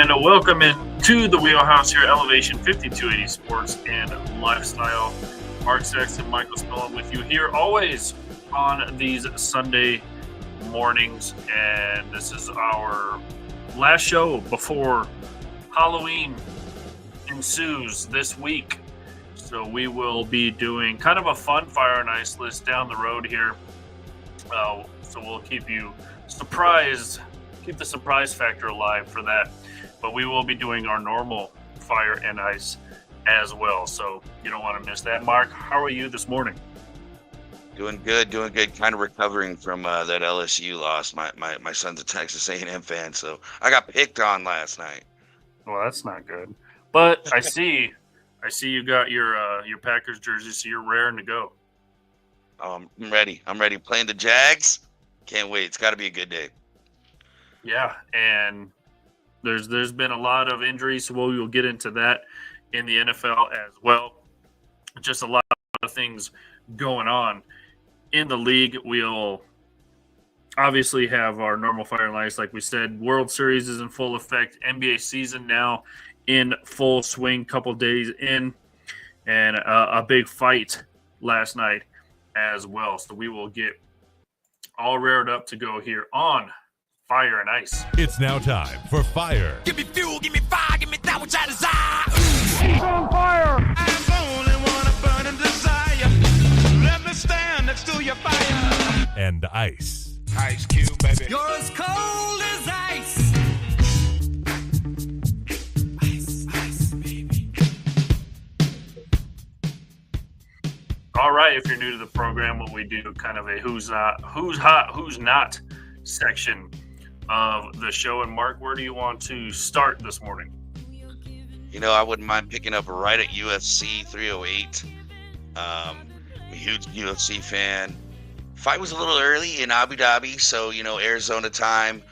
And welcome into the Wheelhouse here, Elevation 5280 Sports and Lifestyle. Mark Sexton, Michael Spillane with you here always on these Sunday mornings. And this is our last show before Halloween ensues this week. So we will be doing kind of a fun Fire and Ice list down the road here. So we'll keep you surprised, keep the surprise factor alive for that. But we will be doing our normal Fire and Ice as well. So you don't want to miss that. Mark, how are you this morning? Doing good. Kind of recovering from that LSU loss. My son's a Texas A&M fan, so I got picked on last night. Well, that's not good. But I see you got your Packers jersey, so you're raring to go. I'm ready. Playing the Jags. Can't wait. It's got to be a good day. Yeah, and there's been a lot of injuries, so we'll get into that in the NFL as well. Just a lot of things going on in the league. We'll obviously have our normal Fire and Ice, like we said. World Series is in full effect. NBA season now in full swing, couple days in, and a big fight last night as well. So we will get all rared up to go here on Fire and Ice. It's now time for Fire. Give me fuel, give me fire, give me that which I desire. He's on fire. I only want a burning desire. Let me stand next to your fire. And Ice. Ice Cube, baby. You're as cold as ice. Ice, baby. All right, if you're new to the program, what we do kind of a who's hot, who's not section of the show. And Mark, where do you want to start this morning? You know, I wouldn't mind picking up right at UFC 308. I'm a huge UFC fan. Fight was a little early in Abu Dhabi, so, Arizona time.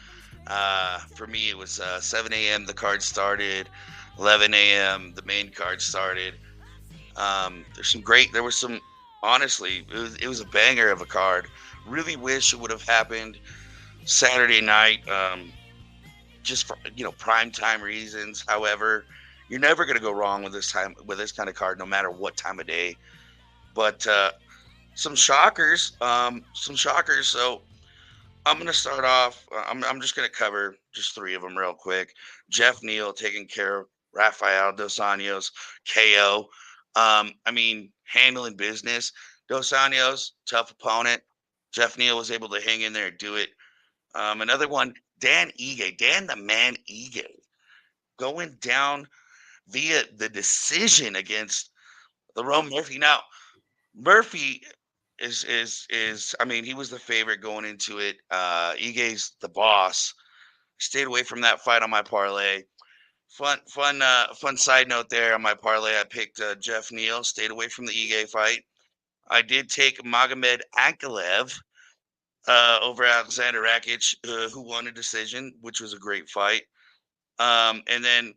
For me, it was 7 a.m. the card started, 11 a.m. the main card started. There was some, honestly, it was a banger of a card. Really wish it would have happened Saturday night, just for prime time reasons. However, you're never going to go wrong with this kind of card, no matter what time of day. But some shockers. So I'm going to start off. I'm just going to cover just three of them real quick. Jeff Neal taking care of Rafael Dos Anjos, KO. Handling business. Dos Anjos, tough opponent. Jeff Neal was able to hang in there and do it. Another one, Dan the Man Ige, going down via the decision against Lerone Murphy. Now, Murphy is he was the favorite going into it. Ige's the boss. Stayed away from that fight on my parlay. Fun side note there on my parlay. I picked Jeff Neal. Stayed away from the Ige fight. I did take Magomed Ankalaev over Alexander Rakic, who won a decision, which was a great fight. And then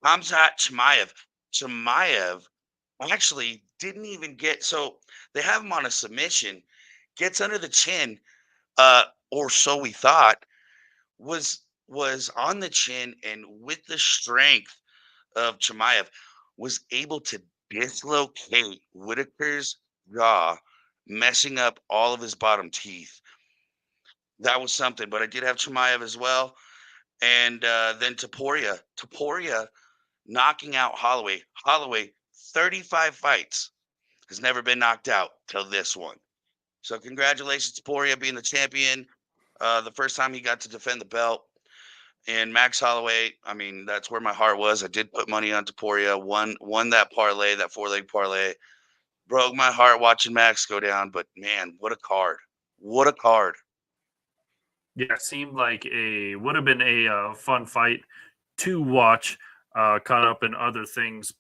Khamzat Chimaev. Chimaev actually didn't even get, so they have him on a submission, gets under the chin, or so we thought, was on the chin, and with the strength of Chimaev, was able to dislocate Whitaker's jaw, messing up all of his bottom teeth. That was something, but I did have Chimaev as well. And then Topuria knocking out Holloway. Holloway, 35 fights, has never been knocked out till this one. So congratulations, Topuria, being the champion. The first time he got to defend the belt. And Max Holloway, that's where my heart was. I did put money on Topuria, won that parlay, that 4-leg parlay. Broke my heart watching Max go down, but man, what a card. What a card. Yeah, it seemed like would have been a fun fight to watch. Caught up in other things,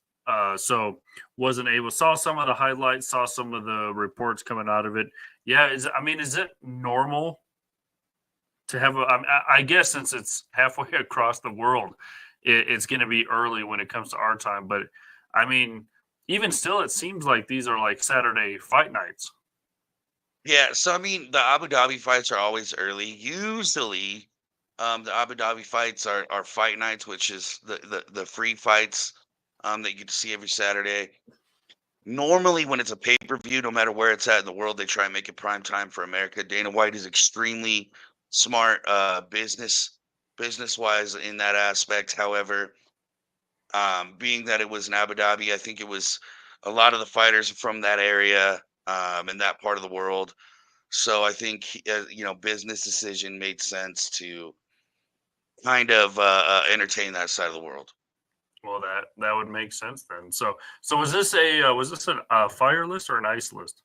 so wasn't able. Saw some of the highlights, saw some of the reports coming out of it. Yeah, is it normal to have I guess since it's halfway across the world, it's going to be early when it comes to our time. But even still, it seems like these are like Saturday fight nights. Yeah, so the Abu Dhabi fights are always early. Usually, The Abu Dhabi fights are fight nights, which is the free fights that you get to see every Saturday. Normally, when it's a pay-per-view, no matter where it's at in the world, they try and make it prime time for America. Dana White is extremely smart business-wise in that aspect. However, being that it was in Abu Dhabi, I think it was a lot of the fighters from that area in that part of the world. So I think business decision made sense to kind of entertain that side of the world. Well, that would make sense then. So was this a fire list or an ice list?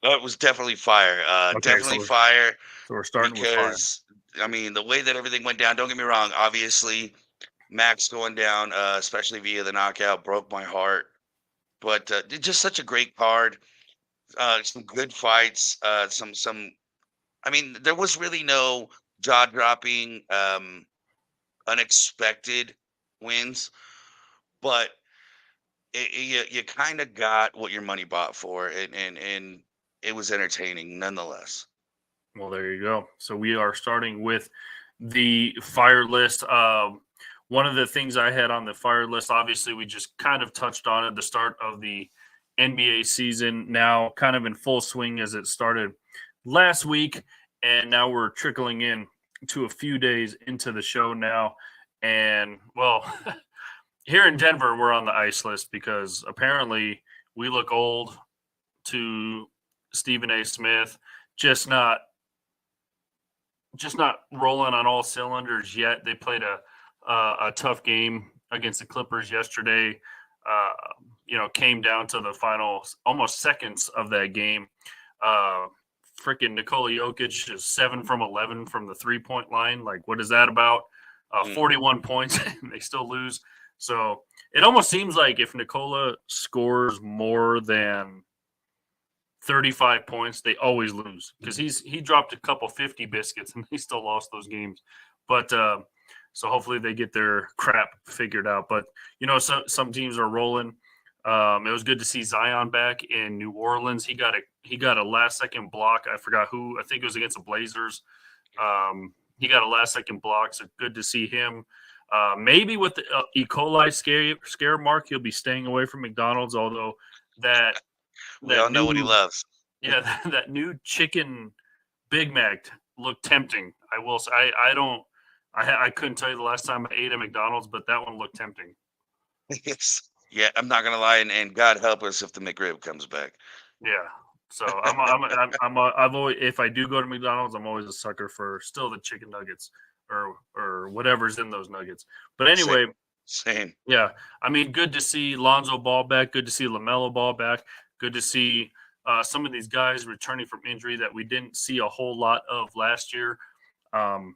Oh, it was definitely fire. Okay, Definitely fire. So we're starting with fire. Because I mean, the way that everything went down. Don't get me wrong. Obviously, Max going down, especially via the knockout, broke my heart. But just such a great card. Some good fights. Some. I mean, there was really no jaw dropping, unexpected wins, but you kind of got what your money bought for, and it was entertaining nonetheless. Well, there you go. So we are starting with the fire list. One of the things I had on the fire list, obviously, we just kind of touched on at the start of the NBA season, now kind of in full swing as it started last week, and now we're trickling in to a few days into the show now. And, well, here in Denver, we're on the ice list because apparently we look old to Stephen A. Smith, just not rolling on all cylinders yet. They played a tough game against the Clippers yesterday. Came down to the final almost seconds of that game. Freaking Nikola Jokic is 7 from 11 from the 3-point line. Like, what is that about? 41 points, and they still lose. So it almost seems like if Nikola scores more than 35 points, they always lose because he dropped a couple 50 biscuits and they still lost those games. But so hopefully they get their crap figured out. But some teams are rolling. It was good to see Zion back in New Orleans. He got a last second block. I forgot who. I think it was against the Blazers. He got a last second block. So good to see him. Maybe with the E. coli scare mark, he'll be staying away from McDonald's. Although we all know what he loves. Yeah, that new chicken Big Mac looked tempting. I will say, I couldn't tell you the last time I ate at McDonald's, but that one looked tempting. Yes. Yeah, I'm not gonna lie, and God help us if the McRib comes back. Yeah. So I've always, if I do go to McDonald's, I'm always a sucker for still the chicken nuggets or whatever's in those nuggets. But anyway, same. Yeah, I mean, good to see Lonzo Ball back. Good to see LaMelo Ball back. Good to see some of these guys returning from injury that we didn't see a whole lot of last year. I'm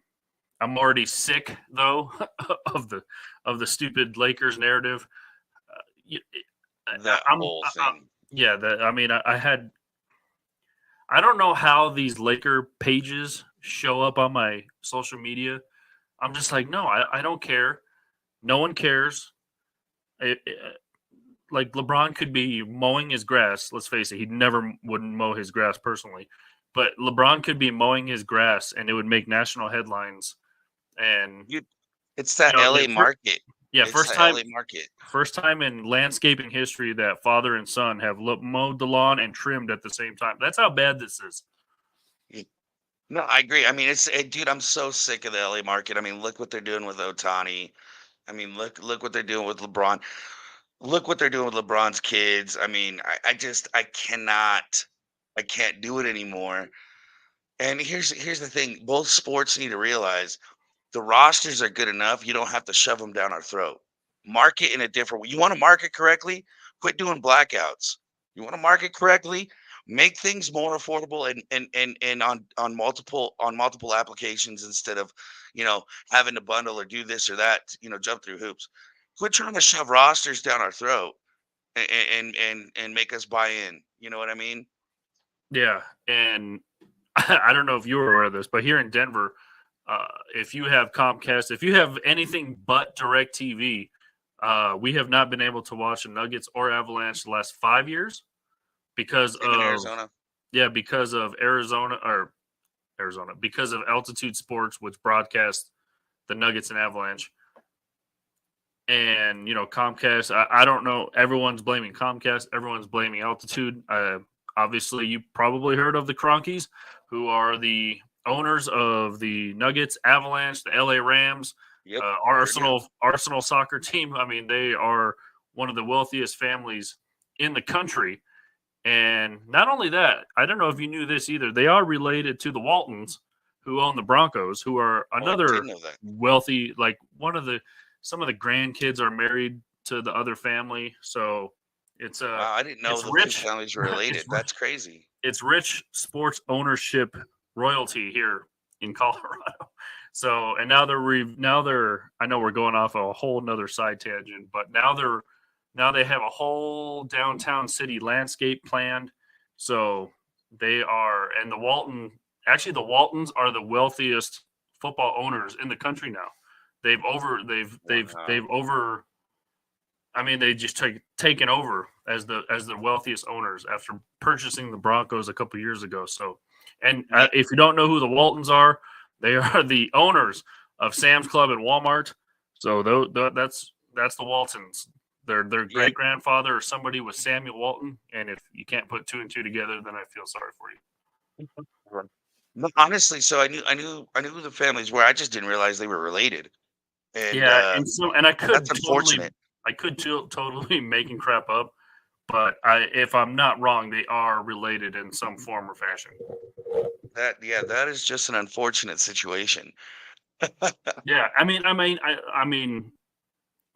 already sick though of the stupid Lakers narrative. Whole thing. I don't know how these Laker pages show up on my social media. I'm just like, no, I don't care. No one cares. Like LeBron could be mowing his grass. Let's face it, he never wouldn't mow his grass personally. But LeBron could be mowing his grass and it would make national headlines. And it's that LA market. Yeah, it's first time in landscaping history that father and son have mowed the lawn and trimmed at the same time. That's how bad this is. No, I agree. I mean, dude, I'm so sick of the LA market. I mean, look what they're doing with Ohtani. I mean, look what they're doing with LeBron. Look what they're doing with LeBron's kids. I mean, I can't do it anymore. And here's the thing. Both sports need to realize the rosters are good enough. You don't have to shove them down our throat. Market in a different way. You want to market correctly? Quit doing blackouts. You want to market correctly? Make things more affordable and on multiple applications instead of, having to bundle or do this or that, jump through hoops. Quit trying to shove rosters down our throat and make us buy in. You know what I mean? Yeah. And I don't know if you were aware of this, but here in Denver, if you have Comcast, if you have anything but DirecTV, we have not been able to watch the Nuggets or Avalanche the last 5 years because of Arizona. Yeah, because of Arizona, because of Altitude Sports, which broadcasts the Nuggets and Avalanche. And, Comcast, I don't know. Everyone's blaming Comcast. Everyone's blaming altitude. Obviously, you probably heard of the Cronkies, who are the owners of the Nuggets, Avalanche, the LA Rams, Yep. Arsenal soccer team. I mean, they are one of the wealthiest families in the country. And not only that, I don't know if you knew this either. They are related to the Waltons, who own the Broncos, who are another wealthy, like some of the grandkids are married to the other family. So it's wow, I didn't know the rich two families were related. That's crazy. It's rich sports ownership royalty here in Colorado. So, and now they're I know we're going off a whole nother side tangent, but now they have a whole downtown city landscape planned. So they are, and the Waltons are the wealthiest football owners in the country now. They just taken over as the wealthiest owners after purchasing the Broncos a couple years ago. So, and if you don't know who the Waltons are, they are the owners of Sam's Club and Walmart. So that's the Waltons. Their great grandfather or somebody was Samuel Walton, and if you can't put two and two together, then I feel sorry for you. No, honestly, so I knew who the families were. I just didn't realize they were related. And and I could that's unfortunate. totally making crap up, but if I'm not wrong, they are related in some form or fashion. That is just an unfortunate situation. Yeah, I mean,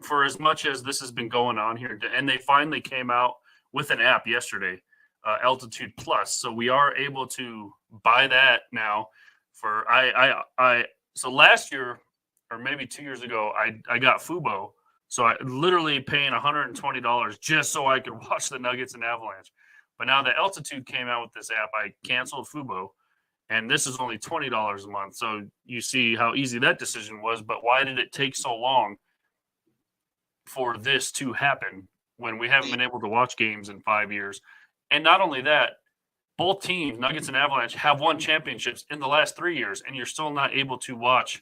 for as much as this has been going on here, and they finally came out with an app yesterday, Altitude Plus, so we are able to buy that now. So last year, or maybe 2 years ago, I got Fubo, so I literally paying $120 just so I could watch the Nuggets and Avalanche. But now that Altitude came out with this app, I canceled Fubo, and this is only $20 a month. So you see how easy that decision was. But why did it take so long for this to happen when we haven't been able to watch games in 5 years? And not only that, both teams, Nuggets and Avalanche, have won championships in the last 3 years, and you're still not able to watch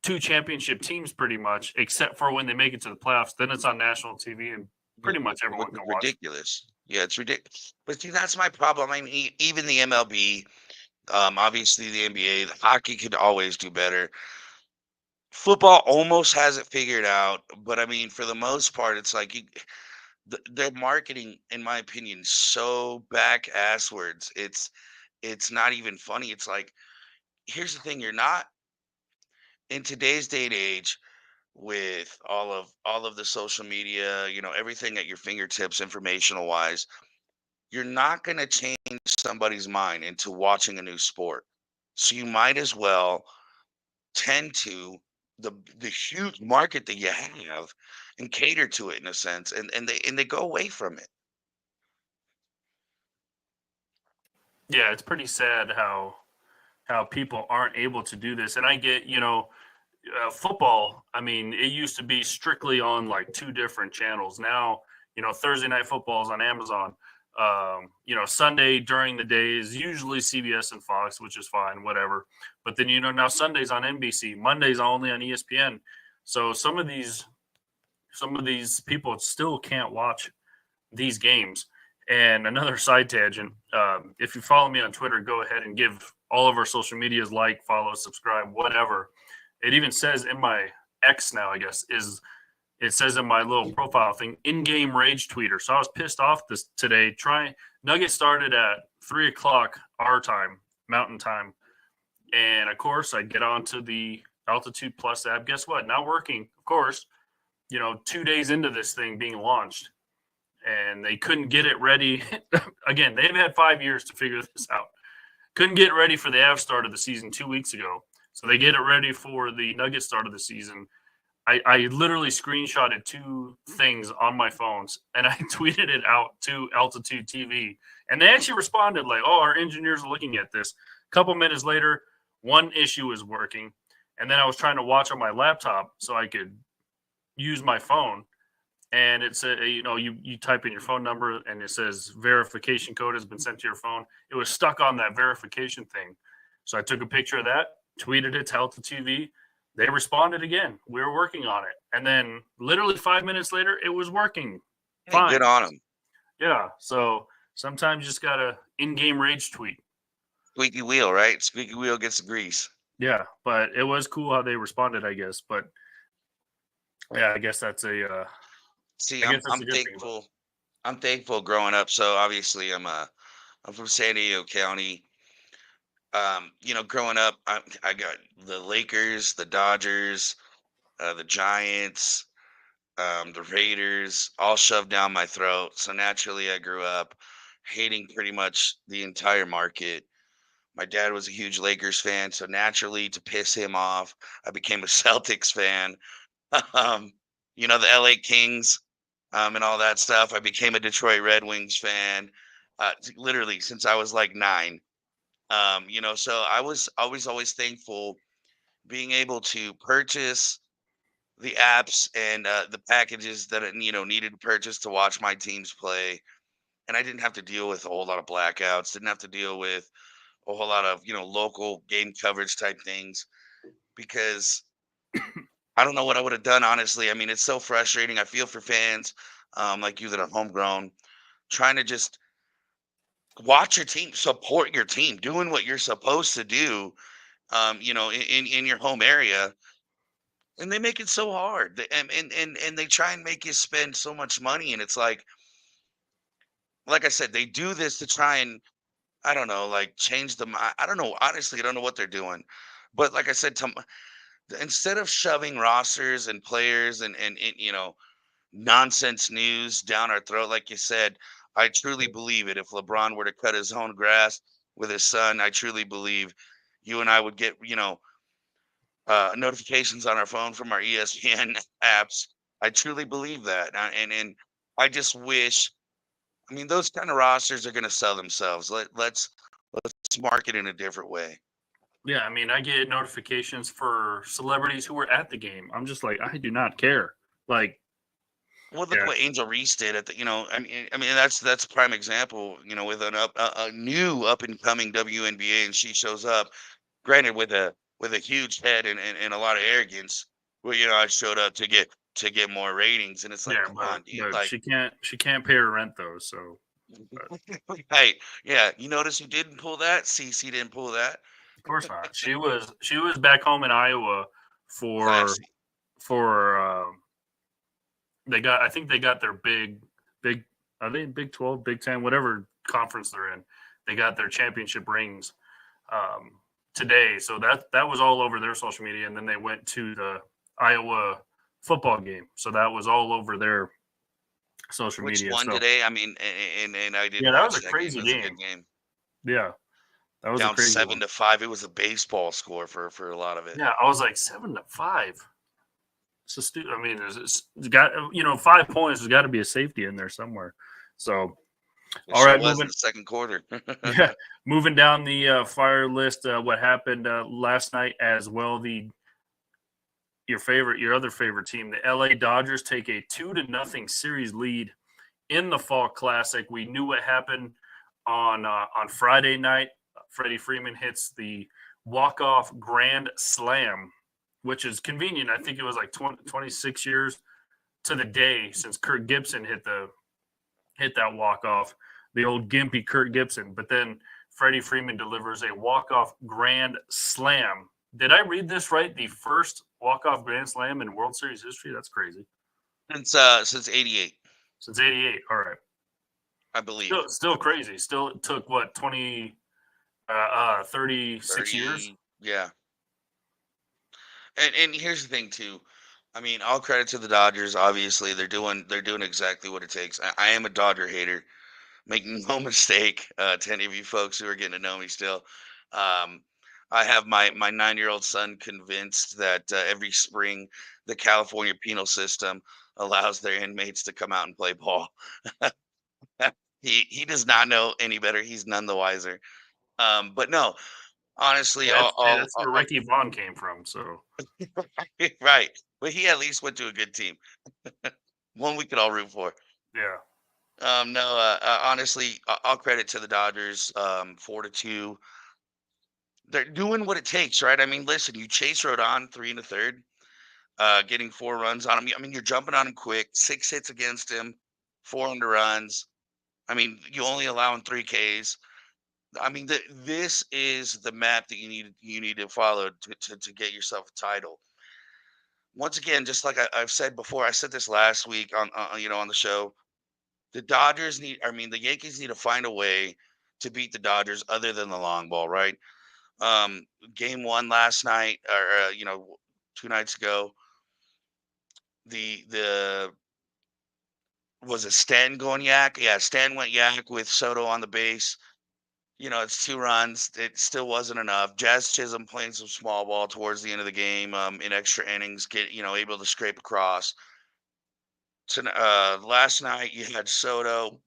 two championship teams pretty much, except for when they make it to the playoffs. Then it's on national TV, and pretty much everyone can watch. Ridiculous. Yeah, it's ridiculous. But see, that's my problem. I mean, even the MLB, obviously the NBA, the hockey could always do better. Football almost has it figured out, but I mean, for the most part, it's like their marketing, in my opinion, so back asswards. It's not even funny. It's like, here's the thing: you're not in today's day and age with all of the social media, everything at your fingertips, informational wise. You're not going to change somebody's mind into watching a new sport, so you might as well tend to the huge market that you have and cater to it in a sense, and they go away from it. Yeah, it's pretty sad how people aren't able to do this. And I get, football, I mean, it used to be strictly on like two different channels. Now, Thursday Night Football is on Amazon. Sunday during the day is usually CBS and Fox, which is fine, whatever. But then, now Sunday's on NBC, Monday's only on ESPN. So some of these people still can't watch these games. And another side tangent, if you follow me on Twitter, go ahead and give all of our social medias like, follow, subscribe, whatever. It even says in my X now, I guess, it says in my little profile thing, in-game rage tweeter. So I was pissed off today. Nuggets started at 3 o'clock our time, Mountain Time. And, of course, I get onto the Altitude Plus app. Guess what? Not working, of course, 2 days into this thing being launched. And they couldn't get it ready. Again, they've had 5 years to figure this out. Couldn't get ready for the Avs start of the season 2 weeks ago. So they get it ready for the Nuggets start of the season. I literally screenshotted two things on my phones, and I tweeted it out to Altitude TV. And they actually responded like, oh, our engineers are looking at this. A couple minutes later, one issue is working. And then I was trying to watch on my laptop so I could use my phone. And it said, you type in your phone number, and it says verification code has been sent to your phone. It was stuck on that verification thing. So I took a picture of that, tweeted it to Altitude TV. They responded again. We were working on it. And then literally 5 minutes later, it was working. Hey, Fine. good on them. Yeah. So sometimes you just got to in-game rage tweet. Squeaky wheel, right? Squeaky wheel gets the grease. Yeah. But it was cool how they responded, I guess. But yeah, I guess that's a See, I guess that's I'm a good thing. thankful. I'm thankful growing up. So obviously, I'm from San Diego County. Growing up, I got the Lakers, the Dodgers, the Giants, the Raiders, all shoved down my throat. So naturally, I grew up hating pretty much the entire market. My dad was a huge Lakers fan, so naturally, to piss him off, I became a Celtics fan. um, the LA Kings, and all that stuff. I became a Detroit Red Wings fan, literally since I was like 9. So I was always thankful being able to purchase the apps and the packages that needed to purchase to watch my teams play, and I didn't have to deal with a whole lot of blackouts. Didn't have to deal with a whole lot of local game coverage type things because I don't know what I would have done, honestly. I mean, it's so frustrating. I feel for fans like you that are homegrown, trying to just watch your team, support your team, doing what you're supposed to do, in your home area, and they make it so hard. And they try and make you spend so much money, and it's like I said, they do this to try and I don't know, like change them. I don't know. Honestly, I don't know what they're doing. But like I said, instead of shoving rosters and players and nonsense news down our throat, like you said, I truly believe it. If LeBron were to cut his own grass with his son, I truly believe you and I would get notifications on our phone from our ESPN apps. I truly believe that, and I just wish. I mean, those kind of rosters are going to sell themselves. Let's market in a different way. Yeah, I mean, I get notifications for celebrities who were at the game. I'm just like, I do not care. Like, Well, look yeah, what Angel Reese did at the. I mean, that's a prime example. With a new up and coming WNBA, and she shows up, granted with a huge head and a lot of arrogance. Well, I showed up to get more ratings, and it's like, yeah, come on, dude, but like, she can't pay her rent though. So hey, yeah, you notice who didn't pull that? CC didn't pull that. of course not. She was back home in Iowa for Classy. for I think they got their big are they in Big 12, Big 10, whatever conference they're in. They got their championship rings um, today. So that was all over their social media, and then they went to the Iowa football game. So that was all over their social Which media. won So today? I mean, and I did yeah, that was watch a that game. crazy It was a game. good game. Yeah, that was a Down crazy 7 one. to 5. It was a baseball score for a lot of it. Yeah, I was like 7-5. So I mean, it's got 5 points. There's got to be a safety in there somewhere. So It all sure right, was in moving the second quarter. yeah, moving down the fire list. What happened last night as well? Your other favorite team, the LA Dodgers, take a 2-0 series lead in the Fall Classic. We knew what happened on Friday night. Freddie Freeman hits the walk-off grand slam, which is convenient. I think it was like 26 years to the day since Kurt Gibson hit that walk-off, the old gimpy Kurt Gibson. But then Freddie Freeman delivers a walk-off grand slam. Did I read this right? The first walk-off grand slam in World Series history? That's crazy. Since '88, Since '88. All right. I believe. Still crazy. Still it took what 36 years. 30, yeah. And here's the thing too. I mean, all credit to the Dodgers. Obviously, they're doing exactly what it takes. I am a Dodger hater. Make no mistake, to any of you folks who are getting to know me still. Um, I have my 9-year-old son convinced that every spring the California penal system allows their inmates to come out and play ball. He does not know any better. He's none the wiser. But no, honestly, Yeah, that's where Ricky Vaughn came from. So right. But he at least went to a good team, one we could all root for. yeah, No, honestly, all credit to the Dodgers. 4-2. they're doing what it takes, right? I mean, listen, you chase Rodon 3 1/3, getting 4 runs on him. I mean, you're jumping on him quick. 6 hits against him, 4 under runs. I mean, you only allow him 3 Ks. I mean, this is the map that you need to follow to get yourself a title. Once again, just like I've said before, I said this last week on on the show. The the Yankees need to find a way to beat the Dodgers other than the long ball, right? Game 1 last night, or 2 nights ago, the was it Stan going yak? Yeah, Stan went yak with Soto on the base. It's 2 runs. It still wasn't enough. Jazz Chisholm playing some small ball towards the end of the game, in extra innings, able to scrape across. Last night you had Soto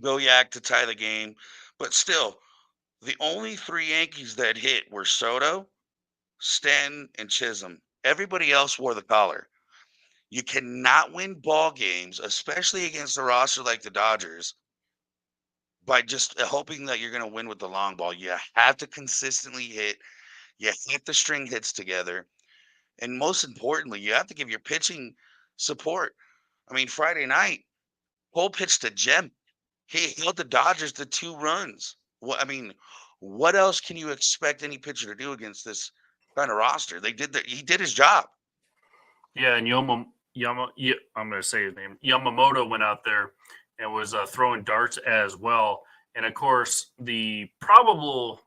go yak to tie the game, but still, the only 3 Yankees that hit were Soto, Stanton, and Chisholm. Everybody else wore the collar. You cannot win ball games, especially against a roster like the Dodgers, by just hoping that you're going to win with the long ball. You have to consistently hit. You have to string hits together. And most importantly, you have to give your pitching support. I mean, Friday night, Cole pitched a gem. He held the Dodgers to 2 runs. What else can you expect any pitcher to do against this kind of roster? He did his job. Yeah, and I'm going to say his name. Yamamoto went out there and was throwing darts as well. And, of course, the probable,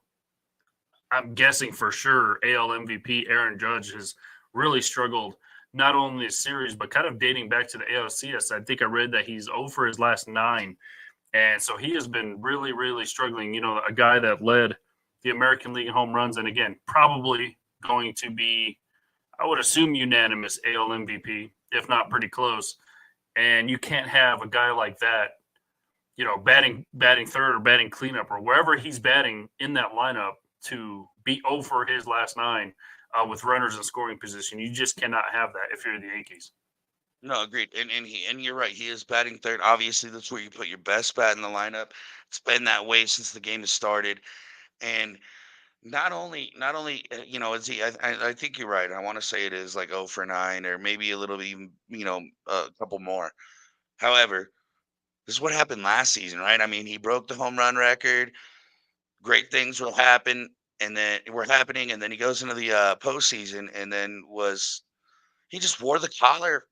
I'm guessing for sure, AL MVP Aaron Judge has really struggled not only this series, but kind of dating back to the ALCS. I think I read that he's 0 for his last 9. And so he has been really, really struggling. A guy that led the American League in home runs, and again, probably going to be, I would assume, unanimous AL MVP, if not pretty close. And you can't have a guy like that, batting third or batting cleanup or wherever he's batting in that lineup to be 0 for his last 9 with runners in scoring position. You just cannot have that if you're the Yankees. No, agreed. And you're right. He is batting third. Obviously, that's where you put your best bat in the lineup. It's been that way since the game has started. And not only is he? I think you're right. I want to say it is like 0 for 9, or maybe a little bit even, a couple more. However, this is what happened last season, right? I mean, he broke the home run record. Great things will happen, and then he goes into the postseason, and then he just wore the collar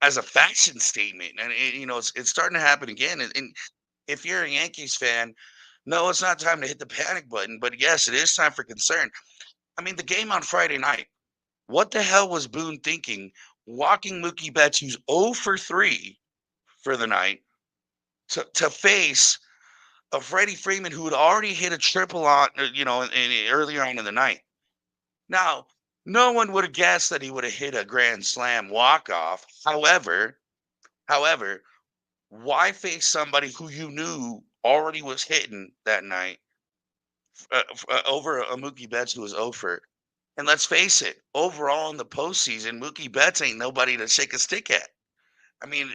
as a fashion statement, and it's starting to happen again. And if you're a Yankees fan, no, it's not time to hit the panic button, but yes, it is time for concern. I mean, the game on Friday night, what the hell was Boone thinking, walking Mookie Betts, who's 0 for 3 for the night, to face a Freddie Freeman who had already hit a triple on, earlier on in the night. Now, no one would have guessed that he would have hit a grand slam walk-off. However, why face somebody who you knew already was hitting that night over a Mookie Betts who was 0 for? And let's face it, overall in the postseason, Mookie Betts ain't nobody to shake a stick at. I mean,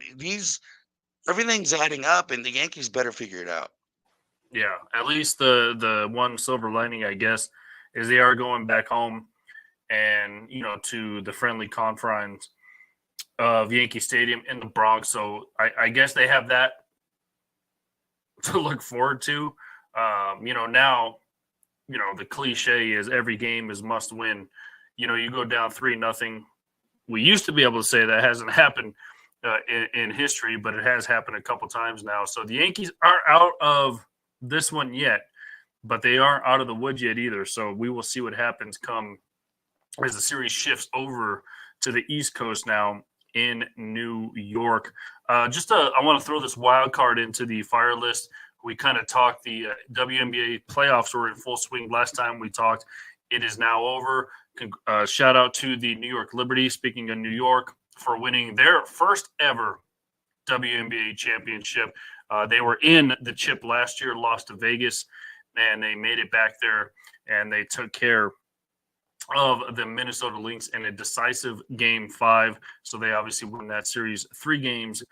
everything's adding up, and the Yankees better figure it out. Yeah, at least the one silver lining, I guess, is they are going back home and, to the friendly confines of Yankee Stadium in the Bronx. So I guess they have that to look forward to. Now, the cliche is every game is must win. You go down 3-0. We used to be able to say that hasn't happened in history, but it has happened a couple times now. So the Yankees aren't out of this one yet, but they aren't out of the woods yet either. So we will see what happens come as the series shifts over to the East Coast now in New York. I want to throw this wild card into the fire list. We kind of talked the WNBA playoffs were in full swing last time we talked. It is now over. Shout out to the New York Liberty, speaking of New York, for winning their first ever WNBA championship. They were in the chip last year, lost to Vegas, and they made it back there, and they took care of the Minnesota Lynx in a decisive Game 5. So they obviously won that series 3-2.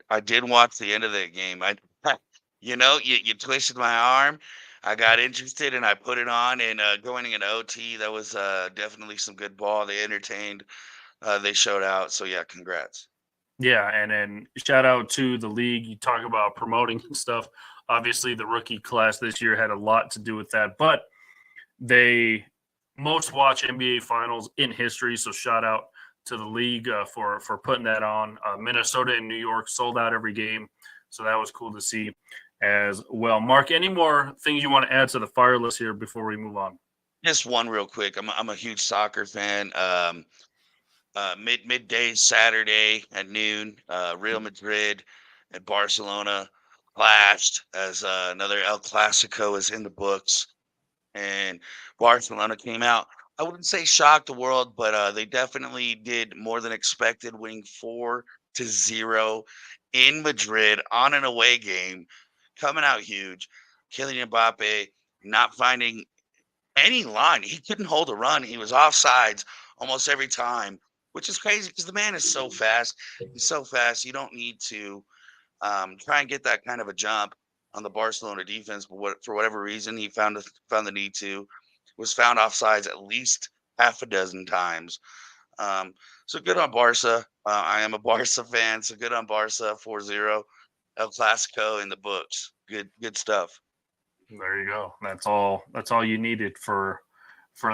I did watch the end of that game. You twisted my arm. I got interested and I put it on, and going in OT, that was definitely some good ball. They entertained. They showed out. So yeah, congrats. Yeah, and then shout out to the league. You talk about promoting and stuff. Obviously, the rookie class this year had a lot to do with that, but they most watch NBA finals in history. So shout out to the league for putting that on. Minnesota and New York sold out every game, so that was cool to see as well. Mark, any more things you want to add to the fire list here before we move on? Just one real quick. I'm a huge soccer fan. Midday Saturday at noon, Real Madrid and Barcelona clashed as another El Clasico is in the books, and Barcelona came out. I wouldn't say shocked the world, but they definitely did more than expected, winning 4-0 in Madrid on an away game, coming out huge. Kylian Mbappe not finding any line. He couldn't hold a run. He was offsides almost every time, which is crazy because the man is so fast. He's so fast. You don't need to try and get that kind of a jump on the Barcelona defense. But for whatever reason, he found the need to. Was found offsides at least half a dozen times. So good on Barca. I am a Barca fan, so good on Barca. 4-0, El Clasico in the books. Good stuff. There you go. That's all you needed for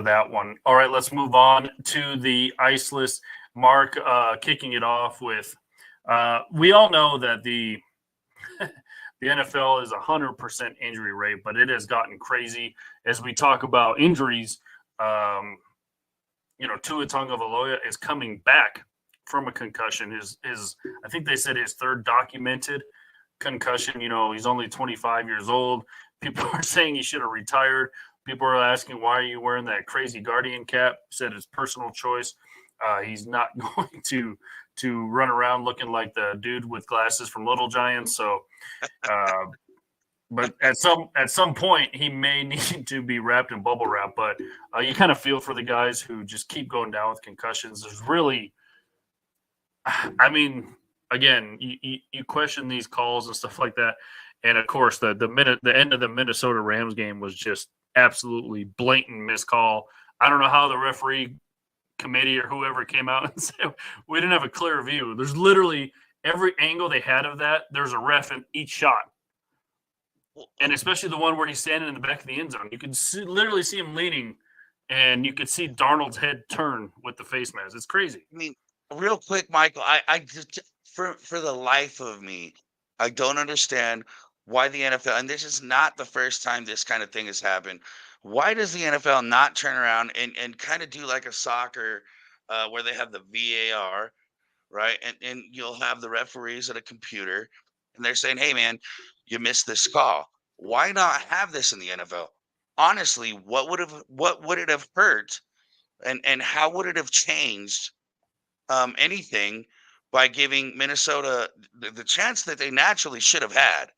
that one. All right, let's move on to the ice list. Mark, kicking it off with we all know that the NFL is 100% injury rate, but it has gotten crazy as we talk about injuries. Tua Tagovailoa is coming back from a concussion. His I think they said his third documented concussion. He's only 25 years old. People are saying he should have retired. People are asking, why are you wearing that crazy Guardian cap? He said it's personal choice. He's not going to run around looking like the dude with glasses from Little Giants. So, but at some point, he may need to be wrapped in bubble wrap. But you kind of feel for the guys who just keep going down with concussions. There's really, again, you question these calls and stuff like that. And of course, the end of the Minnesota Rams game was just absolutely blatant miscall. I don't know how the referee committee or whoever came out and said we didn't have a clear view. There's literally every angle they had of that. There's a ref in each shot, and especially the one where he's standing in the back of the end zone. You could literally see him leaning, and you could see Darnold's head turn with the face mask. It's crazy. I mean, real quick, Michael, I just for the life of me, I don't understand why the NFL, and this is not the first time this kind of thing has happened. Why does the NFL not turn around and kind of do like a soccer where they have the VAR, right? And you'll have the referees at a computer, and they're saying, hey, man, you missed this call. Why not have this in the NFL? Honestly, what would it have hurt, and how would it have changed anything by giving Minnesota the chance that they naturally should have had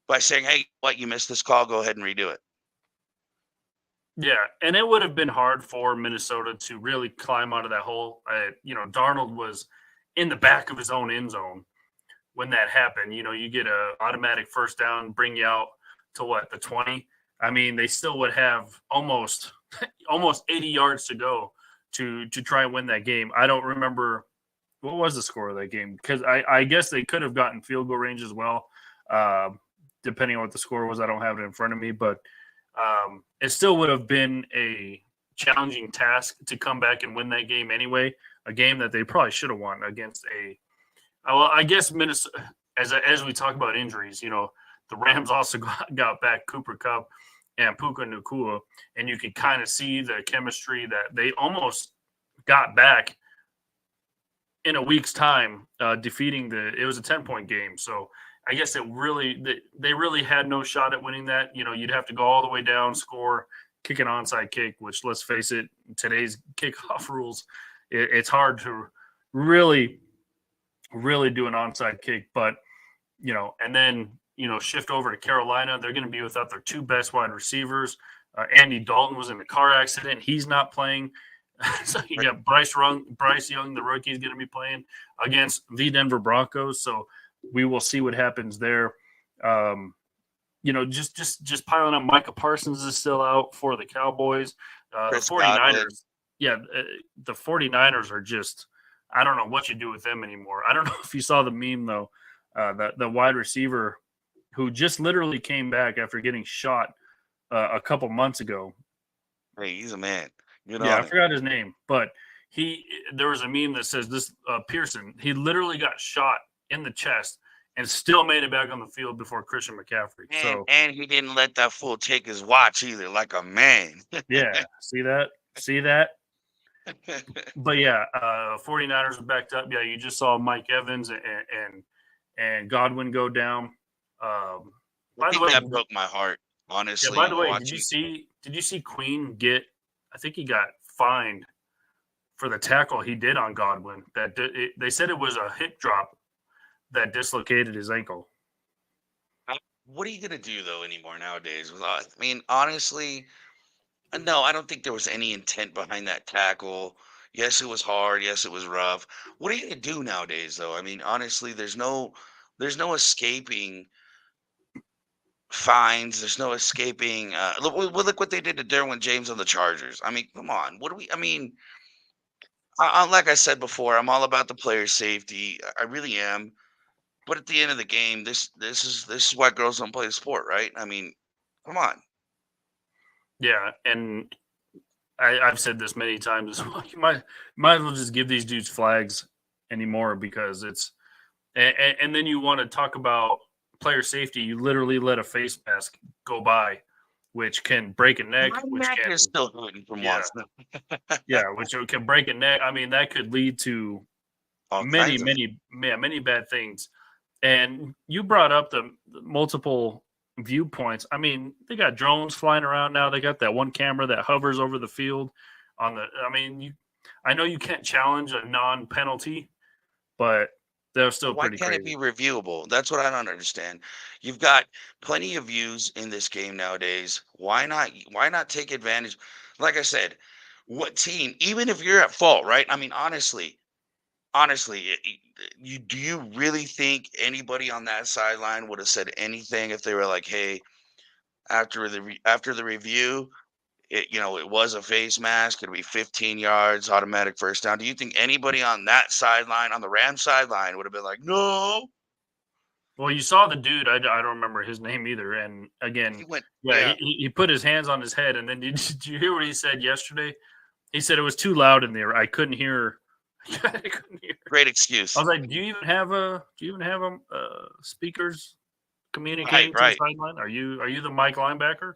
by saying, hey, you missed this call, go ahead and redo it. Yeah, and it would have been hard for Minnesota to really climb out of that hole. Darnold was in the back of his own end zone when that happened. You get a automatic first down, bring you out to the 20. They still would have almost 80 yards to go to try and win that game. I don't remember what was the score of that game, because I guess they could have gotten field goal range as well, depending on what the score was. I don't have it in front of me, but it still would have been a challenging task to come back and win that game anyway, a game that they probably should have won against I guess Minnesota, as we talk about injuries, the Rams also got back Cooper Kupp and Puka Nacua, and you could kind of see the chemistry that they almost got back in a week's time, defeating it was a 10-point game. So I guess they really had no shot at winning that. You'd have to go all the way down, score, kick an onside kick, which, let's face it, today's kickoff rules, it's hard to really do an onside kick. But, and then, shift over to Carolina. They're going to be without their two best wide receivers. Andy Dalton was in a car accident. He's not playing. So you got Bryce Young, the rookie, is going to be playing against the Denver Broncos. So we will see what happens there. just piling up. Micah Parsons is still out for the Cowboys. The Chris 49ers, Godwin. the 49ers are just, I don't know what you do with them anymore. I don't know if you saw the meme, though, the wide receiver who just literally came back after getting shot a couple months ago. Hey, he's a man. Good Yeah, on I him. forgot his name, but there was a meme that says this Pearson, he literally got shot in the chest and still made it back on the field before Christian McCaffrey. So And he didn't let that fool take his watch either, like a man. yeah, see that. But yeah, 49ers are backed up. Yeah, you just saw Mike Evans and Godwin go down. I By the think way, that broke my heart, yeah. honestly. By the way, Watching. did you see Queen get? I think he got fined for the tackle he did on Godwin. They said it was a hip drop that dislocated his ankle. What are you gonna do though anymore nowadays? I mean, honestly, no, I don't think there was any intent behind that tackle. Yes, it was hard. Yes, it was rough. What are you gonna do nowadays, though? I mean, honestly, there's no escaping fines. There's no escaping. Look what they did to Derwin James on the Chargers. I mean, come on. What do we? I mean, like I said before, I'm all about the player safety. I really am. But at the end of the game, this is why girls don't play the sport, right? I mean, come on. Yeah, and I've said this many times as well. You might as well just give these dudes flags anymore because it's and then you want to talk about player safety. You literally let a face mask go by, which can break a neck, My which neck can is still hurting from yeah yeah, which can break a neck. I mean, that could lead to all many kinds of. many bad things. And you brought up the multiple viewpoints. I mean, they got drones flying around now. They got that one camera that hovers over the field on the. I mean, I know you can't challenge a non-penalty, but they're still Why pretty can't it crazy. be reviewable? That's what I don't understand. You've got plenty of views in this game nowadays. Why not? Why not take advantage? Like I said, what team? Even if you're at fault, right? I mean, honestly, you do you really think anybody on that sideline would have said anything if they were like, "Hey, after the review, it was a face mask. It'd be 15 yards, automatic first down." Do you think anybody on that sideline, on the Rams sideline, would have been like, "No"? Well, you saw the dude. I don't remember his name either. And He again, went, yeah, yeah, he put his hands on his head. And then did you hear what he said yesterday? He said it was too loud in there. I couldn't hear. I couldn't hear. great I excuse. was like, do you even have speakers Right, communicating to the right. sideline? Are you the Mike linebacker?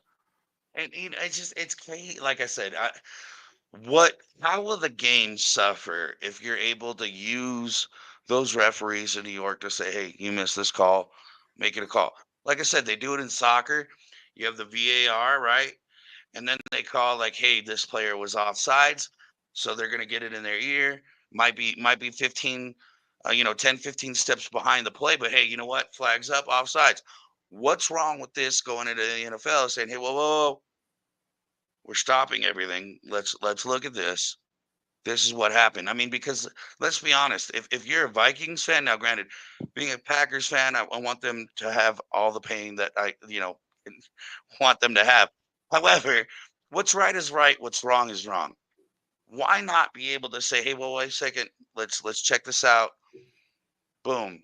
And it's crazy. Like I said, how will the game suffer if you're able to use those referees in New York to say, "Hey, you missed this call, make it a call." Like I said, they do it in soccer. You have the VAR, right? And then they call like, "Hey, this player was offsides," so they're gonna get it in their ear. Might be 15, 10, 15 steps behind the play, but hey, you know what? Flags up, offsides. What's wrong with this going into the NFL saying, "Hey, whoa, whoa, whoa, we're stopping everything. Let's look at this. This is what happened." I mean, because let's be honest, if you're a Vikings fan, now granted, being a Packers fan, I want them to have all the pain that I want them to have. However, what's right is right, what's wrong is wrong. Why not be able to say, "Hey, well, wait a second, let's check this out." Boom,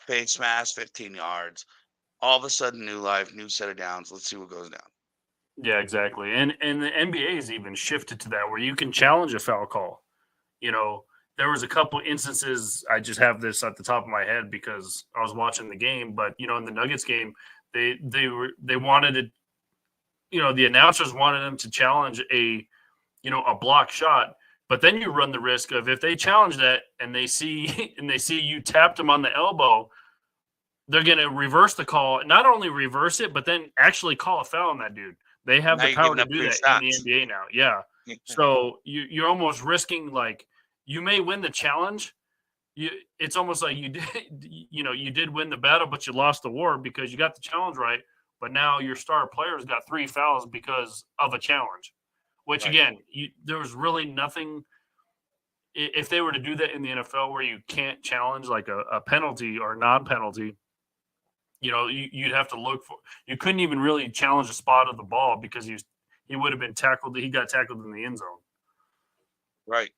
face mask, 15 yards. All of a sudden, new life, new set of downs. Let's see what goes down. Yeah, exactly. And the NBA has even shifted to that where you can challenge a foul call. You know, there was a couple instances. I just have this at the top of my head because I was watching the game. But in the Nuggets game, they wanted it. The announcers wanted them to challenge a block shot. But then you run the risk of if they challenge that and they see you tapped them on the elbow, they're going to reverse the call. Not only reverse it, but then actually call a foul on that dude. They have Now the you're power giving to up do free that in the shots. NBA now. Yeah. So you're almost risking like you may win the challenge. It's almost like you did, you did win the battle, but you lost the war because you got the challenge right. But now your star players got 3 fouls because of a challenge, which Right. again, there was really nothing. If they were to do that in the NFL where you can't challenge like a penalty or non-penalty, you'd have to look for. You couldn't even really challenge a spot of the ball because he would have been tackled. He got tackled in the end zone. Right.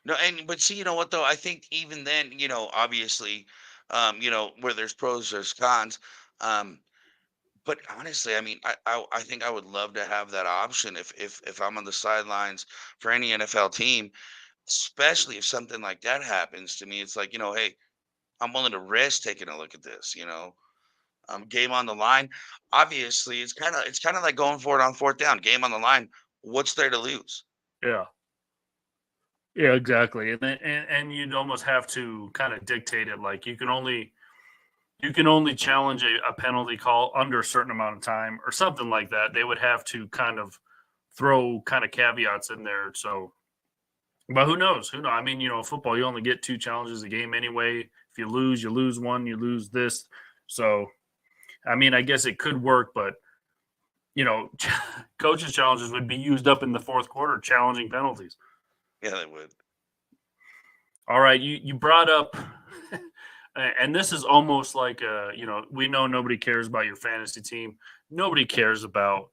No, but see, you know what though? I think even then, obviously, where there's pros, there's cons. Um, but honestly, I mean, I think I would love to have that option if I'm on the sidelines for any NFL team, especially if something like that happens to me. It's like, hey, I'm willing to risk taking a look at this. Game on the line. Obviously, it's kind of like going for it on fourth down. Game on the line. What's there to lose? Yeah. Yeah, exactly. And then, and you'd almost have to kind of dictate it. Like you can only challenge a penalty call under a certain amount of time or something like that. They would have to kind of throw kind of caveats in there. So, but who knows? Who knows? I mean, football, you only get 2 challenges a game anyway. If you lose one, you lose this. So, I mean, I guess it could work, but coaches' challenges would be used up in the fourth quarter, challenging penalties. Yeah, they would. All right, you brought up, and this is almost like we know nobody cares about your fantasy team. Nobody cares about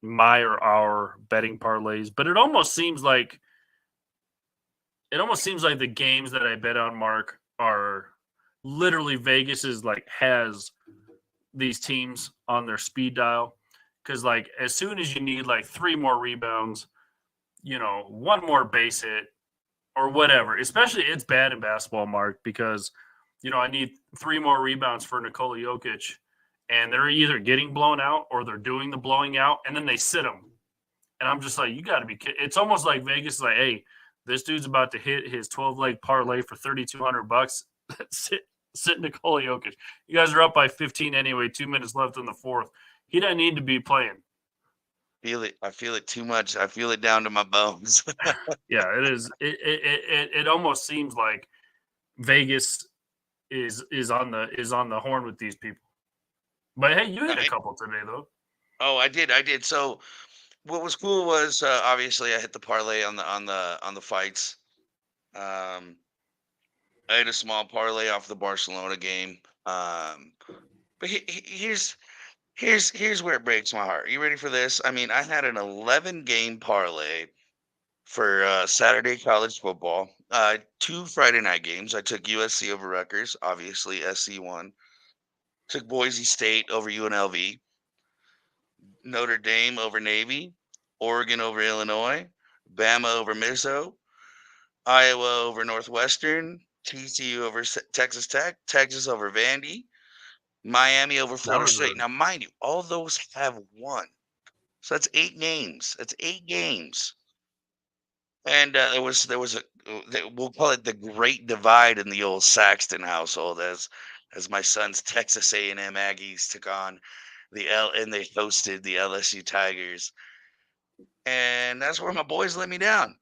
my or our betting parlays, but it almost seems like the games that I bet on, Mark, are literally Vegas is like has these teams on their speed dial because like as soon as you need like 3 more rebounds, 1 more base hit or whatever, especially it's bad in basketball, Mark, because, I need 3 more rebounds for Nikola Jokic and they're either getting blown out or they're doing the blowing out and then they sit them. And I'm just like, you got to be kidding. It's almost like Vegas is like, hey, this dude's about to hit his 12-leg parlay for $3,200. Sit Nikola Jokic. You guys are up by 15 anyway, 2 minutes left in the fourth. He doesn't need to be playing. I feel it too much. I feel it down to my bones. Yeah, it is. It almost seems like Vegas is on the horn with these people. But hey, you hit a couple today though. Oh, I did. So what was cool was obviously I hit the parlay on the fights. I had a small parlay off the Barcelona game. But here's where it breaks my heart. You ready for this? I mean, I had an 11-game parlay for Saturday college football. 2 Friday night games. I took USC over Rutgers. Obviously, SC won. Took Boise State over UNLV. Notre Dame over Navy. Oregon over Illinois. Bama over Minnesota. Iowa over Northwestern. TCU over Texas Tech. Texas over Vandy. Miami over Florida State. Now, mind you, all those have won. So that's 8 names. That's 8 games. And there was we'll call it the Great Divide in the old Saxton household as my son's Texas A&M Aggies took on and they hosted the LSU Tigers. And that's where my boys let me down.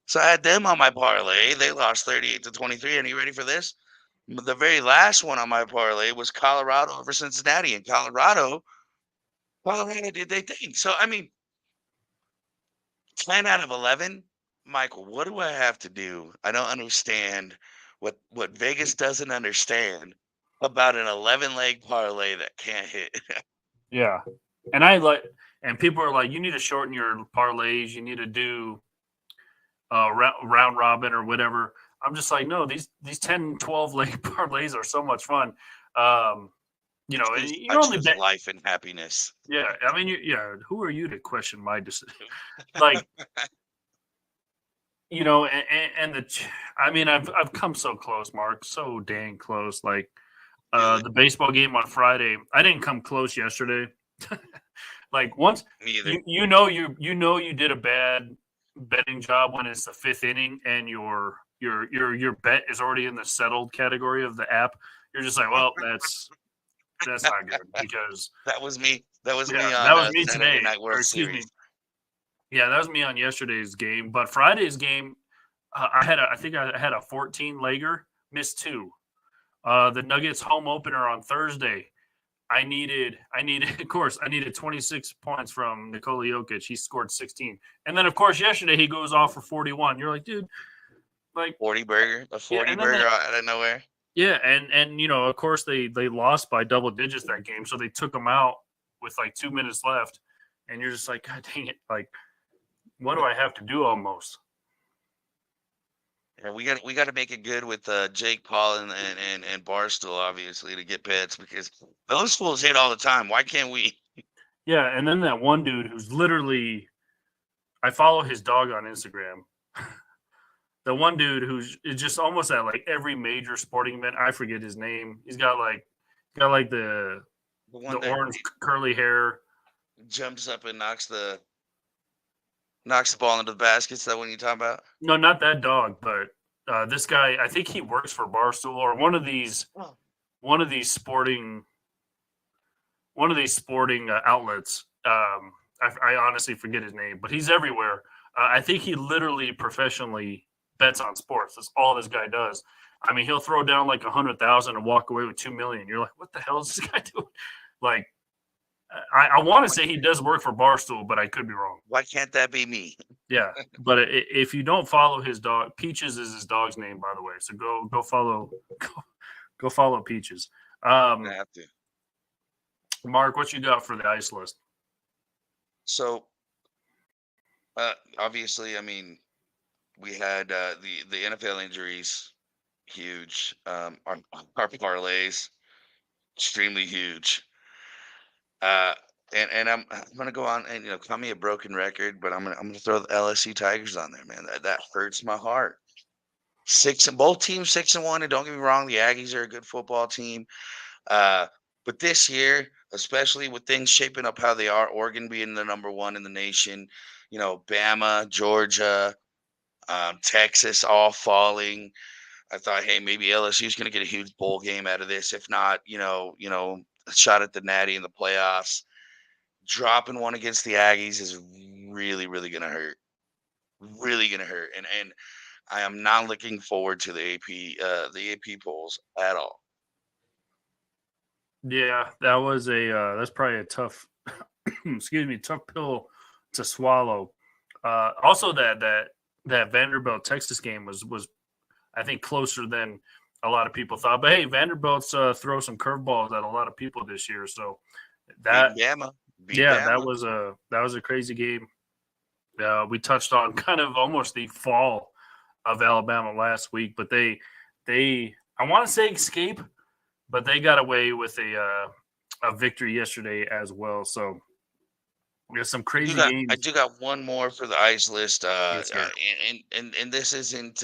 So I had them on my parlay. They lost 38-23. And are you ready for this? The very last one on my parlay was Colorado over Cincinnati. And Colorado did they think. So, I mean, 10 out of 11. Michael, what do I have to do? I don't understand what Vegas doesn't understand about an 11-leg parlay that can't hit. Yeah. And people are like, you need to shorten your parlays. You need to do round robin or whatever. I'm just like, no, these 10, 12-leg parlays are so much fun. You only bet life and happiness. Yeah. I mean, who are you to question my decision? Like, I've come so close, Mark, so dang close. Like the baseball game on Friday, I didn't come close yesterday. Like once, you did a bad betting job when it's the 5th inning and your bet is already in the settled category of the app. You're just like, well, that's not good because that was me. That was me on that was me today. Night World Series. Yeah, that was me on yesterday's game. But Friday's game, I had a 14-legger, missed 2. The Nuggets home opener on Thursday. I needed 26 points from Nikola Jokic. He scored 16. And then, of course, yesterday he goes off for 41. You're like, dude, like 40 burger, a 40 burger out of nowhere. Yeah, and of course they lost by double digits that game, so they took him out with like 2 minutes left, and you're just like, God dang it! Like, what do I have to do almost? Yeah, we got to make it good with Jake Paul and Barstool, obviously, to get bets because those fools hit all the time. Why can't we? Yeah, and then that one dude who's literally, I follow his dog on Instagram. The one dude who's is just almost at like every major sporting event. I forget his name. He's got like The the one that orange curly hair. jumps up and knocks the ball into the baskets. That one you talking about? No, not that dog, but this guy. I think he works for Barstool or Oh. one of these sporting outlets. I honestly forget his name, but he's everywhere. I think he literally professionally bets on sports. That's all this guy does. I mean, he'll throw down like 100,000 and walk away with 2 million. You're like, what the hell is this guy doing? Like, I want to say he does work for Barstool, but I could be wrong. Why can't that be me? Yeah, but if you don't follow his dog, Peaches is his dog's name, by the way. So go follow go follow Peaches. I have to. Mark, what you got for the ice list? So, obviously, I mean, we had the NFL injuries, huge. Our parlays, extremely huge. Uh, and I'm gonna go on and call me a broken record, but I'm gonna throw the LSU Tigers on there, man. That hurts my heart. Both teams 6-1, and don't get me wrong, the Aggies are a good football team. But this year, especially with things shaping up how they are, Oregon being the number one in the nation, Bama, Georgia, Texas all falling. I thought, hey, maybe LSU is going to get a huge bowl game out of this. If not, a shot at the Natty in the playoffs. Dropping one against the Aggies is really, really going to hurt. Really going to hurt. And I am not looking forward to the AP polls at all. Yeah, that was that's probably a tough, excuse me, tough pill to swallow. Also, that Vanderbilt Texas game was I think closer than a lot of people thought. But hey, Vanderbilt's throw some curveballs at a lot of people this year. So that Beat Bama. that was a crazy game. We touched on kind of almost the fall of Alabama last week, but they I want to say escape, but they got away with a victory yesterday as well. So we have some crazy games. I do got one more for the ice list. Yes, sir. And this isn't.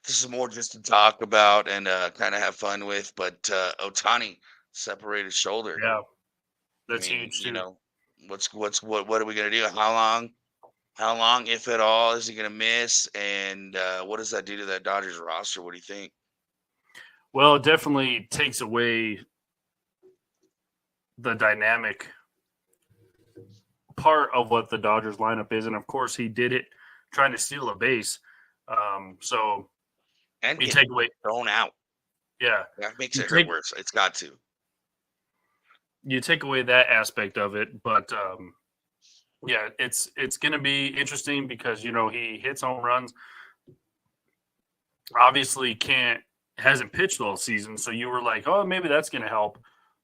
This is more just to talk about and kind of have fun with. But Otani separated shoulder. Yeah, I that's mean, huge too. What are we gonna do? How long, if at all, is he gonna miss? And what does that do to that Dodgers roster? What do you think? Well, it definitely takes away the dynamic part of what the Dodgers lineup is, and of course, he did it trying to steal a base. So And you get take away, thrown out. yeah, That makes You it hurt take- worse. It's got to. you take away that aspect of it, but yeah, it's going to be interesting because he hits home runs. Obviously, hasn't pitched all season, so you were like, oh, maybe that's going to help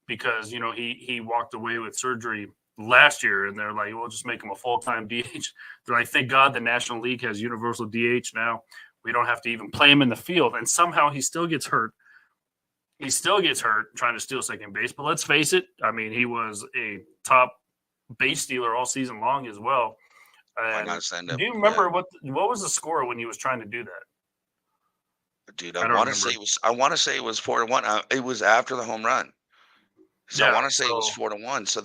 because he walked away with surgery last year, and they're like, we'll just make him a full-time DH. They're like, thank God the National League has universal DH now. We don't have to even play him in the field, and somehow he still gets hurt. He still gets hurt trying to steal second base, but let's face it. I mean, he was a top base stealer all season long as well. Why And not send him? do you remember what was the score when he was trying to do that? Dude, I I don't want to say remember. I want to say it was 4-1. It was after the home run. So I Yeah, want to say it was so 4-1. So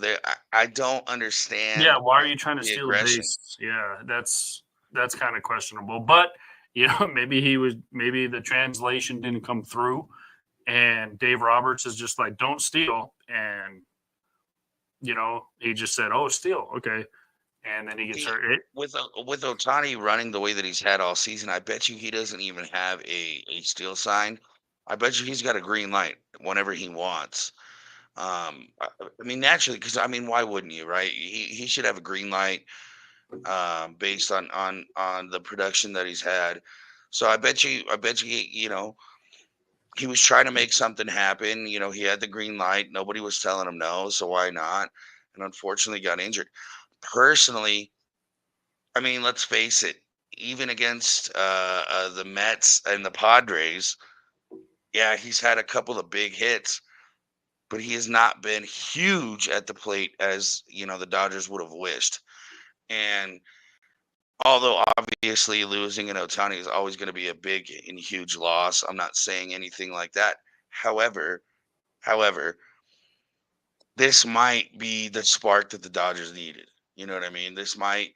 I don't understand yeah, why are you trying to the steal the aggression. base? Yeah, that's kind of questionable. But maybe maybe the translation didn't come through, and Dave Roberts is just like, don't steal, and he just said, oh, steal, okay, and then he gets See, hurt. with Otani running the way that he's had all season, I bet you he doesn't even have a steal sign. I bet you he's got a green light whenever he wants. I mean, naturally, because I mean, why wouldn't you, right? He should have a green light based on the production that he's had. So I bet you, he was trying to make something happen. You know, he had the green light. Nobody was telling him no, so why not? And unfortunately got injured. Personally, I mean, let's face it, even against the Mets and the Padres, yeah, he's had a couple of big hits, but he has not been huge at the plate as, the Dodgers would have wished. And although obviously losing in Otani is always going to be a big and huge loss, I'm not saying anything like that. However, this might be the spark that the Dodgers needed. You know what I mean? This might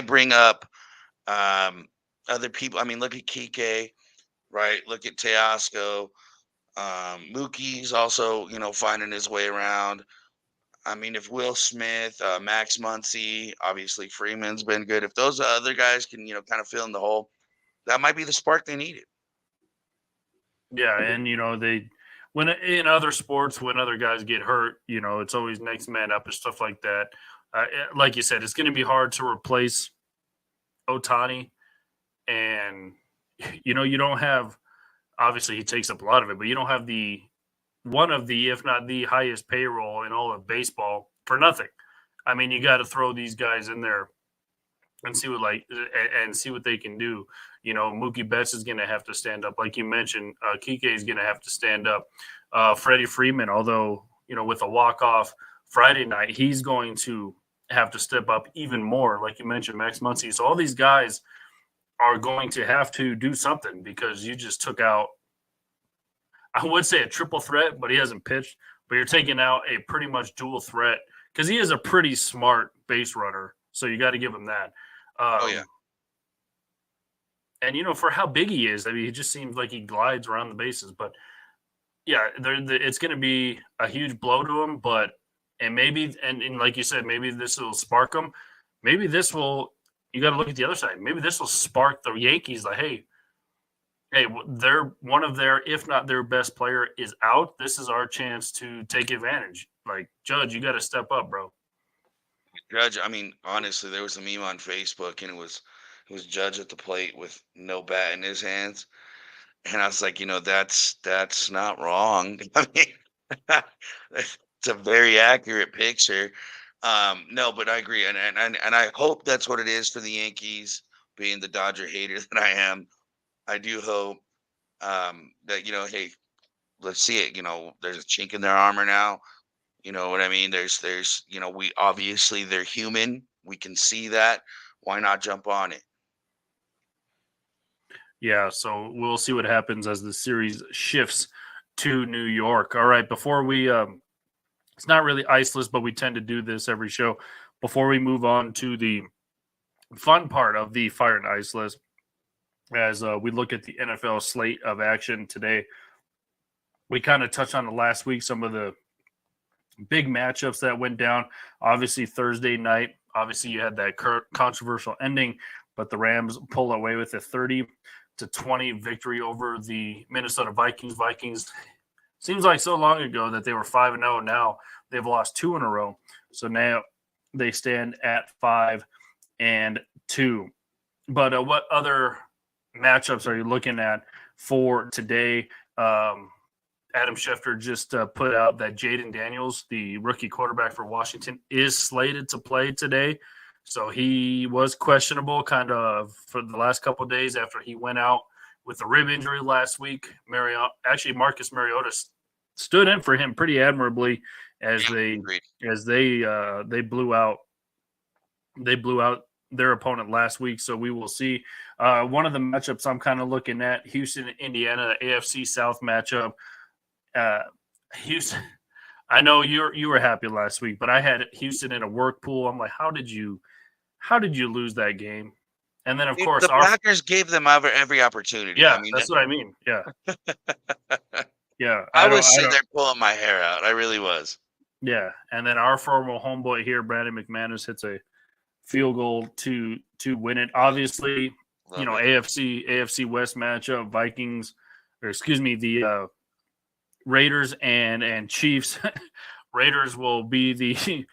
bring up other people. I mean, look at Kike, right? Look at Teosco. Mookie's also, finding his way around. I mean, if Will Smith, Max Muncy, obviously Freeman's been good. If those other guys can, kind of fill in the hole, that might be the spark they needed. Yeah, and when in other sports, when other guys get hurt, it's always next man up and stuff like that. Like you said, it's going to be hard to replace Otani, and you don't have. Obviously, he takes up a lot of it, but you don't have one of the, if not the highest payroll in all of baseball for nothing. I mean, you got to throw these guys in there and see what they can do. Mookie Betts is going to have to stand up, like you mentioned. Kike is going to have to stand up. Freddie Freeman, although with a walk-off Friday night, he's going to have to step up even more, like you mentioned, Max Muncy. So all these guys are going to have to do something because you just took out, I would say, a triple threat, but he hasn't pitched. But you're taking out a pretty much dual threat because he is a pretty smart base runner. So you got to give him that. Yeah. And, for how big he is, I mean, he just seems like he glides around the bases. But, yeah, it's going to be a huge blow to him. And maybe, and like you said, maybe this will spark him. Maybe this will – you got to look at the other side. Maybe this will spark the Yankees like, hey, they're one of their, if not their best player is out. This is our chance to take advantage. Like, Judge, you got to step up, bro. Judge, I mean, honestly, there was a meme on Facebook, and it was Judge at the plate with no bat in his hands. And I was like, that's not wrong. I mean, it's a very accurate picture. No, but I agree, and I hope that's what it is for the Yankees. Being the Dodger hater that I am, I do hope that hey, let's see it. There's a chink in their armor now. You know what I mean? There's we obviously they're human. We can see that. Why not jump on it? Yeah, so we'll see what happens as the series shifts to New York. All right, before we it's not really iceless, but we tend to do this every show. Before we move on to the fun part of the Fire and Ice list, as we look at the NFL slate of action today, we kind of touched on it last week, some of the big matchups that went down. Obviously, Thursday night, you had that controversial ending, but the Rams pull away with a 30-20 victory over the Minnesota Vikings. Vikings seems like so long ago that they were 5-0. Now they've lost 2 in a row. So now they stand at 5-2. But what other matchups are you looking at for today? Adam Schefter just put out that Jaden Daniels, the rookie quarterback for Washington, is slated to play today. So he was questionable kind of for the last couple of days after he went out with a rib injury last week. Marcus Mariota stood in for him pretty admirably as they blew out their opponent last week. So we will see. One of the matchups I'm kind of looking at, Houston, Indiana, the AFC South matchup. Houston, I know you were happy last week, but I had Houston in a work pool. I'm like, how did you lose that game? And then, of course, the Packers gave them every opportunity. Yeah, that's what I mean. Yeah. Yeah. I was sitting there pulling my hair out. I really was. Yeah. And then our former homeboy here, Brandon McManus, hits a field goal to win it. Obviously, AFC West matchup, the Raiders and Chiefs. Raiders will be the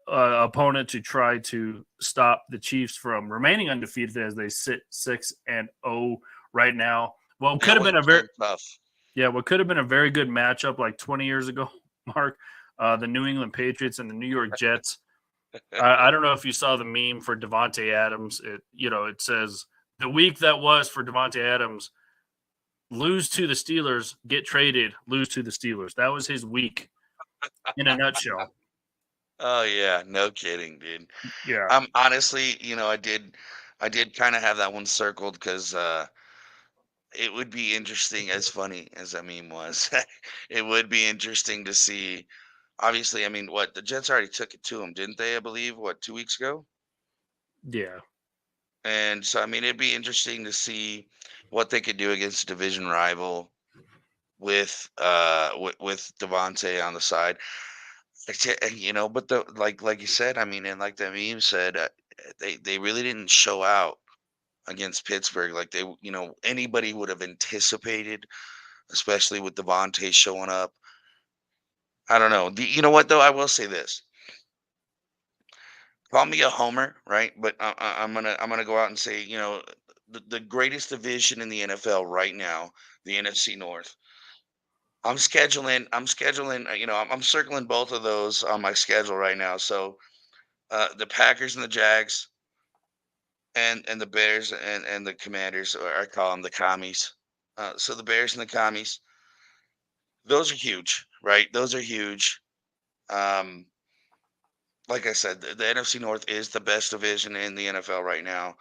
opponent to try to stop the Chiefs from remaining undefeated as they sit 6-0 right now. Well, it could have been a very tough. Yeah, what could have been a very good matchup like 20 years ago, Mark, the New England Patriots and the New York Jets. I don't know if you saw the meme for Devontae Adams. It says the week that was for Devontae Adams, lose to the Steelers, get traded, lose to the Steelers. That was his week in a nutshell. Oh yeah, no kidding, dude. Yeah. Honestly, I did kind of have that one circled because it would be interesting. As funny as that meme was, it would be interesting to see. Obviously, I mean, what the Jets already took it to them, didn't they? I believe 2 weeks ago. Yeah. And so, I mean, it'd be interesting to see what they could do against a division rival with Devontae on the side. But like you said, I mean, and like the meme said, they really didn't show out against Pittsburgh like anybody would have anticipated, especially with Devontae showing up. I don't know. You know what though? I will say this. Call me a homer, right? But I'm gonna go out and say, the greatest division in the NFL right now, the NFC North. I'm scheduling. I'm circling both of those on my schedule right now. So the Packers and the Jags, and the Bears and the Commanders, or I call them the commies. So the Bears and the commies, those are huge, right? Those are huge. Um, like I said, the NFC North is the best division in the NFL right now.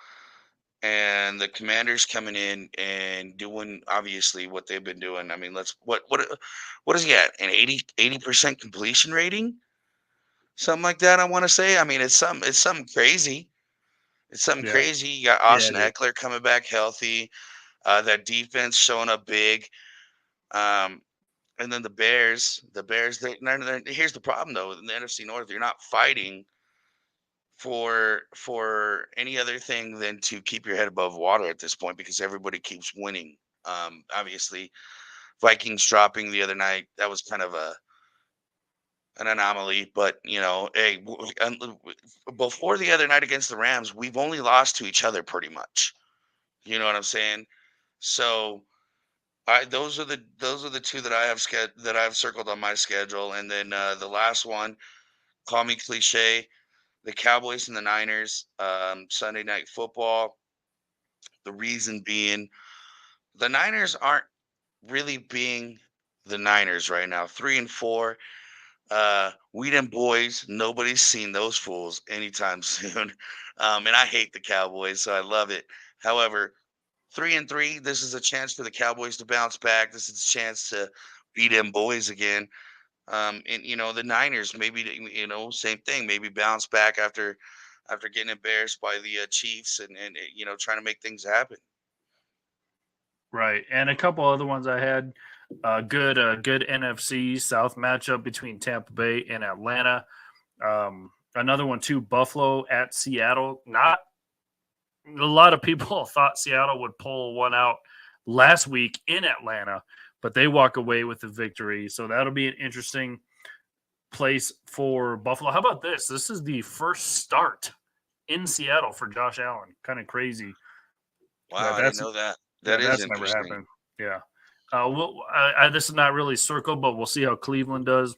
And the Commanders coming in and doing obviously what they've been doing. I mean, what is he at? An 80% completion rating? Something like that, I want to say. I mean, it's something crazy. It's something Yeah. crazy. You got Yeah, Austin it is. Eckler coming back healthy. That defense showing up big. Um, and then the Bears. Here's the problem though. In the NFC North, you're not fighting for any other thing than to keep your head above water at this point because everybody keeps winning. Obviously, Vikings dropping the other night, that was kind of an anomaly. But hey, before the other night against the Rams, we've only lost to each other pretty much. You know what I'm saying? So those are the two that that I've circled on my schedule, and then the last one, call me cliche, the Cowboys and the Niners, Sunday Night Football. The reason being, the Niners aren't really being the Niners right now. 3-4. We them boys. Nobody's seen those fools anytime soon. And I hate the Cowboys, so I love it. However, 3-3. This is a chance for the Cowboys to bounce back. This is a chance to beat them boys again. And the Niners maybe same thing. Maybe bounce back after getting embarrassed by the Chiefs and trying to make things happen. Right. And a couple other ones I had. Good NFC South matchup between Tampa Bay and Atlanta. Another one too, Buffalo at Seattle. Not a lot of people thought Seattle would pull one out last week in Atlanta, but they walk away with the victory. So that'll be an interesting place for Buffalo. How about this? This is the first start in Seattle for Josh Allen. Kind of crazy. Wow, I didn't know that. That is That's never interesting. happened. Yeah. This is not really circled, but we'll see how Cleveland does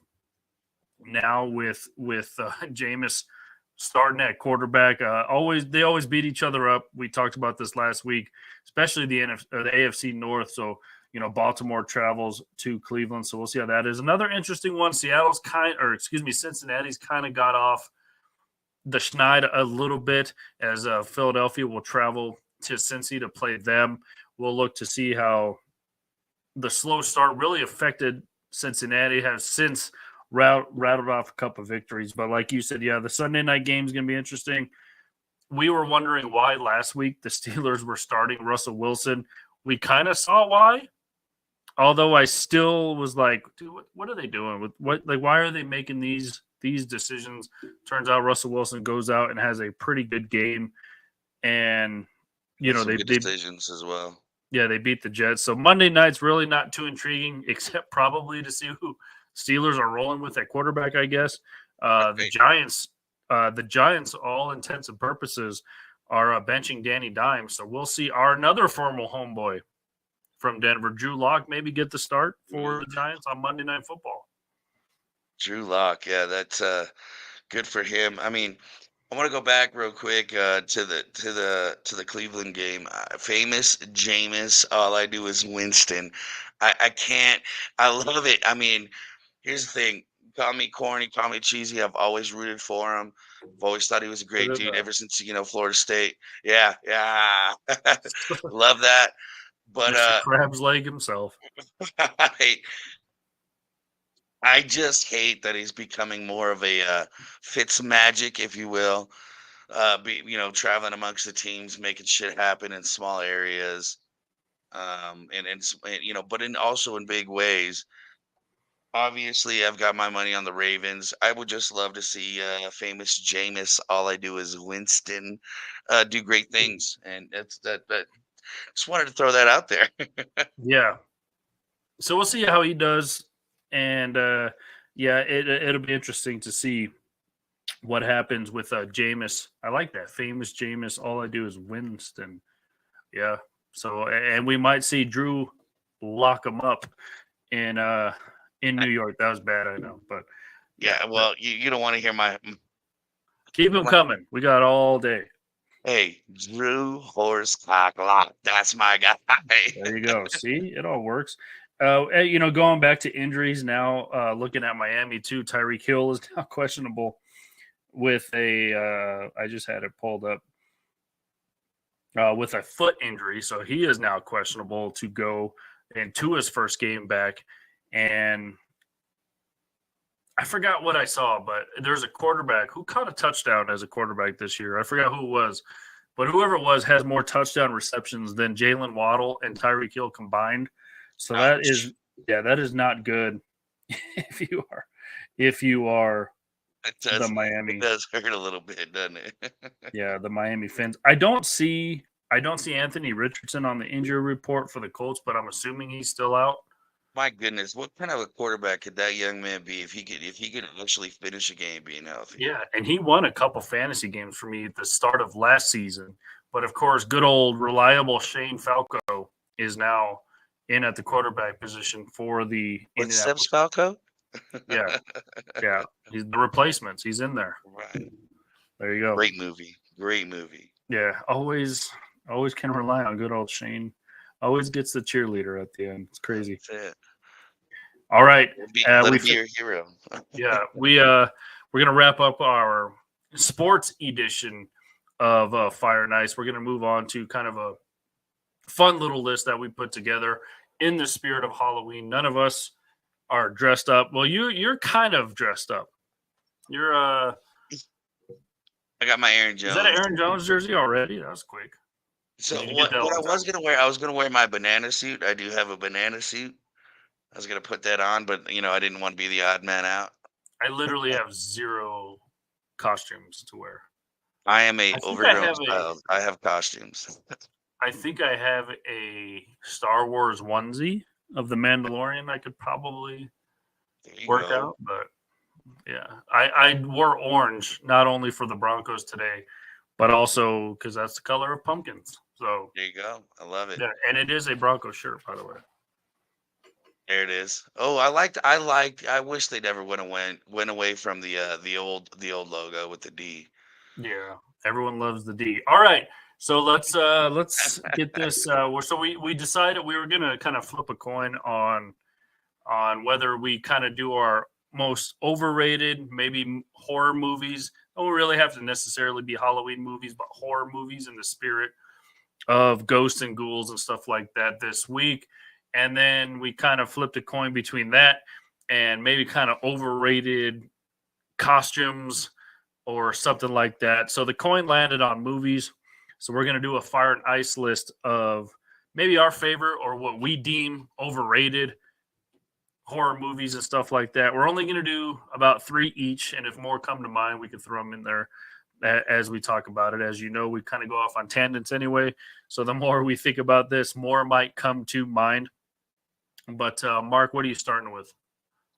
now with Jameis starting at quarterback. They always beat each other up. We talked about this last week, especially the AFC North. So Baltimore travels to Cleveland, so we'll see how that is. Another interesting one. Cincinnati's kind of got off the schneid a little bit as Philadelphia will travel to Cincy to play them. We'll look to see how the slow start really affected Cincinnati. Have since rattled off a couple of victories. But like you said, yeah, the Sunday night game is going to be interesting. We were wondering why last week the Steelers were starting Russell Wilson. We kind of saw why. Although I still was like, dude, what are they doing? Why are they making these decisions? Turns out Russell Wilson goes out and has a pretty good game. And, Some good decisions as well. Yeah, they beat the Jets. So Monday night's really not too intriguing, except probably to see who Steelers are rolling with at quarterback, I guess. The Giants, all intents and purposes, are benching Danny Dimes. So we'll see another former homeboy from Denver. Drew Lock maybe get the start for the Giants on Monday Night Football. Drew Lock, yeah, that's good for him. I mean, I want to go back real quick to the Cleveland game. Famous Jameis. All I do is Winston. I can't. I love it. I mean, here's the thing. Call me corny, call me cheesy. I've always rooted for him. I've always thought he was a great dude ever since Florida State. Yeah, yeah. Love that. But Mr. Crab's leg himself. I just hate that he's becoming more of a Fitz magic, if you will. Traveling amongst the teams, making shit happen in small areas, but also in big ways. Obviously, I've got my money on the Ravens. I would just love to see famous Jameis. All I do is Winston do great things, and that's that. But just wanted to throw that out there. Yeah. So we'll see how he does, and it'll be interesting to see what happens with Jameis. I like that. Famous Jameis. All I do is Winston. Yeah. So, and we might see Drew lock him up in New York. That was bad, I know. But yeah, well, you don't want to hear my. Keep him coming. We got all day. Hey, Drew Horsecock Lock. That's my guy. There you go. See, it all works. Going back to injuries now, looking at Miami too, Tyreek Hill is now questionable with I just had it pulled up, with a foot injury. So he is now questionable to go into his first game back. And I forgot what I saw, but there's a quarterback who caught a touchdown as a quarterback this year. I forgot who it was, but whoever it was has more touchdown receptions than Jalen Waddle and Tyreek Hill combined. So that is not good if you are the Miami. It does hurt a little bit, doesn't it? Yeah, the Miami Fins. I don't see Anthony Richardson on the injury report for the Colts, but I'm assuming he's still out. My goodness, what kind of a quarterback could that young man be if he could actually finish a game being healthy? Yeah, and he won a couple fantasy games for me at the start of last season. But of course, good old reliable Shane Falco is now in at the quarterback position for the What's Falco? Yeah. He's the replacements. He's in there. Right. There you go. Great movie. Yeah, always can rely on good old Shane. Always gets the cheerleader at the end. It's crazy. That's it. All right. Let him be your hero. Yeah, we're gonna wrap up our sports edition of Fire and Ice. We're gonna move on to kind of a fun little list that we put together in the spirit of Halloween. None of us are dressed up. Well, you're kind of dressed up. You're I got my Aaron Jones. Is that an Aaron Jones jersey already? That was quick. So what I was gonna wear my banana suit. I do have a banana suit. I was gonna put that on, but I didn't want to be the odd man out. I literally have zero costumes to wear. I am a overgrown child. I have costumes. I think I have a Star Wars onesie of the Mandalorian I could probably work out, but yeah. I wore orange not only for the Broncos today, but also because that's the color of pumpkins. So there you go. I love it. Yeah, and it is a Bronco shirt, by the way. There it is. Oh, I wish they never went away from the old logo with the D. Yeah, everyone loves the D. All right, so let's get this. So we decided we were gonna kind of flip a coin on whether we kind of do our most overrated, maybe horror movies. Don't really have to necessarily be Halloween movies, but horror movies in the spirit of ghosts and ghouls and stuff like that this week. And then we kind of flipped a coin between that and maybe kind of overrated costumes or something like that. So the coin landed on movies. So we're going to do a Fire and Ice list of maybe our favorite or what we deem overrated horror movies and stuff like that. We're only going to do about 3 each. And if more come to mind, we can throw them in there as we talk about it. As you know, we kind of go off on tangents anyway. So the more we think about this, more might come to mind. But Mark, what are you starting with?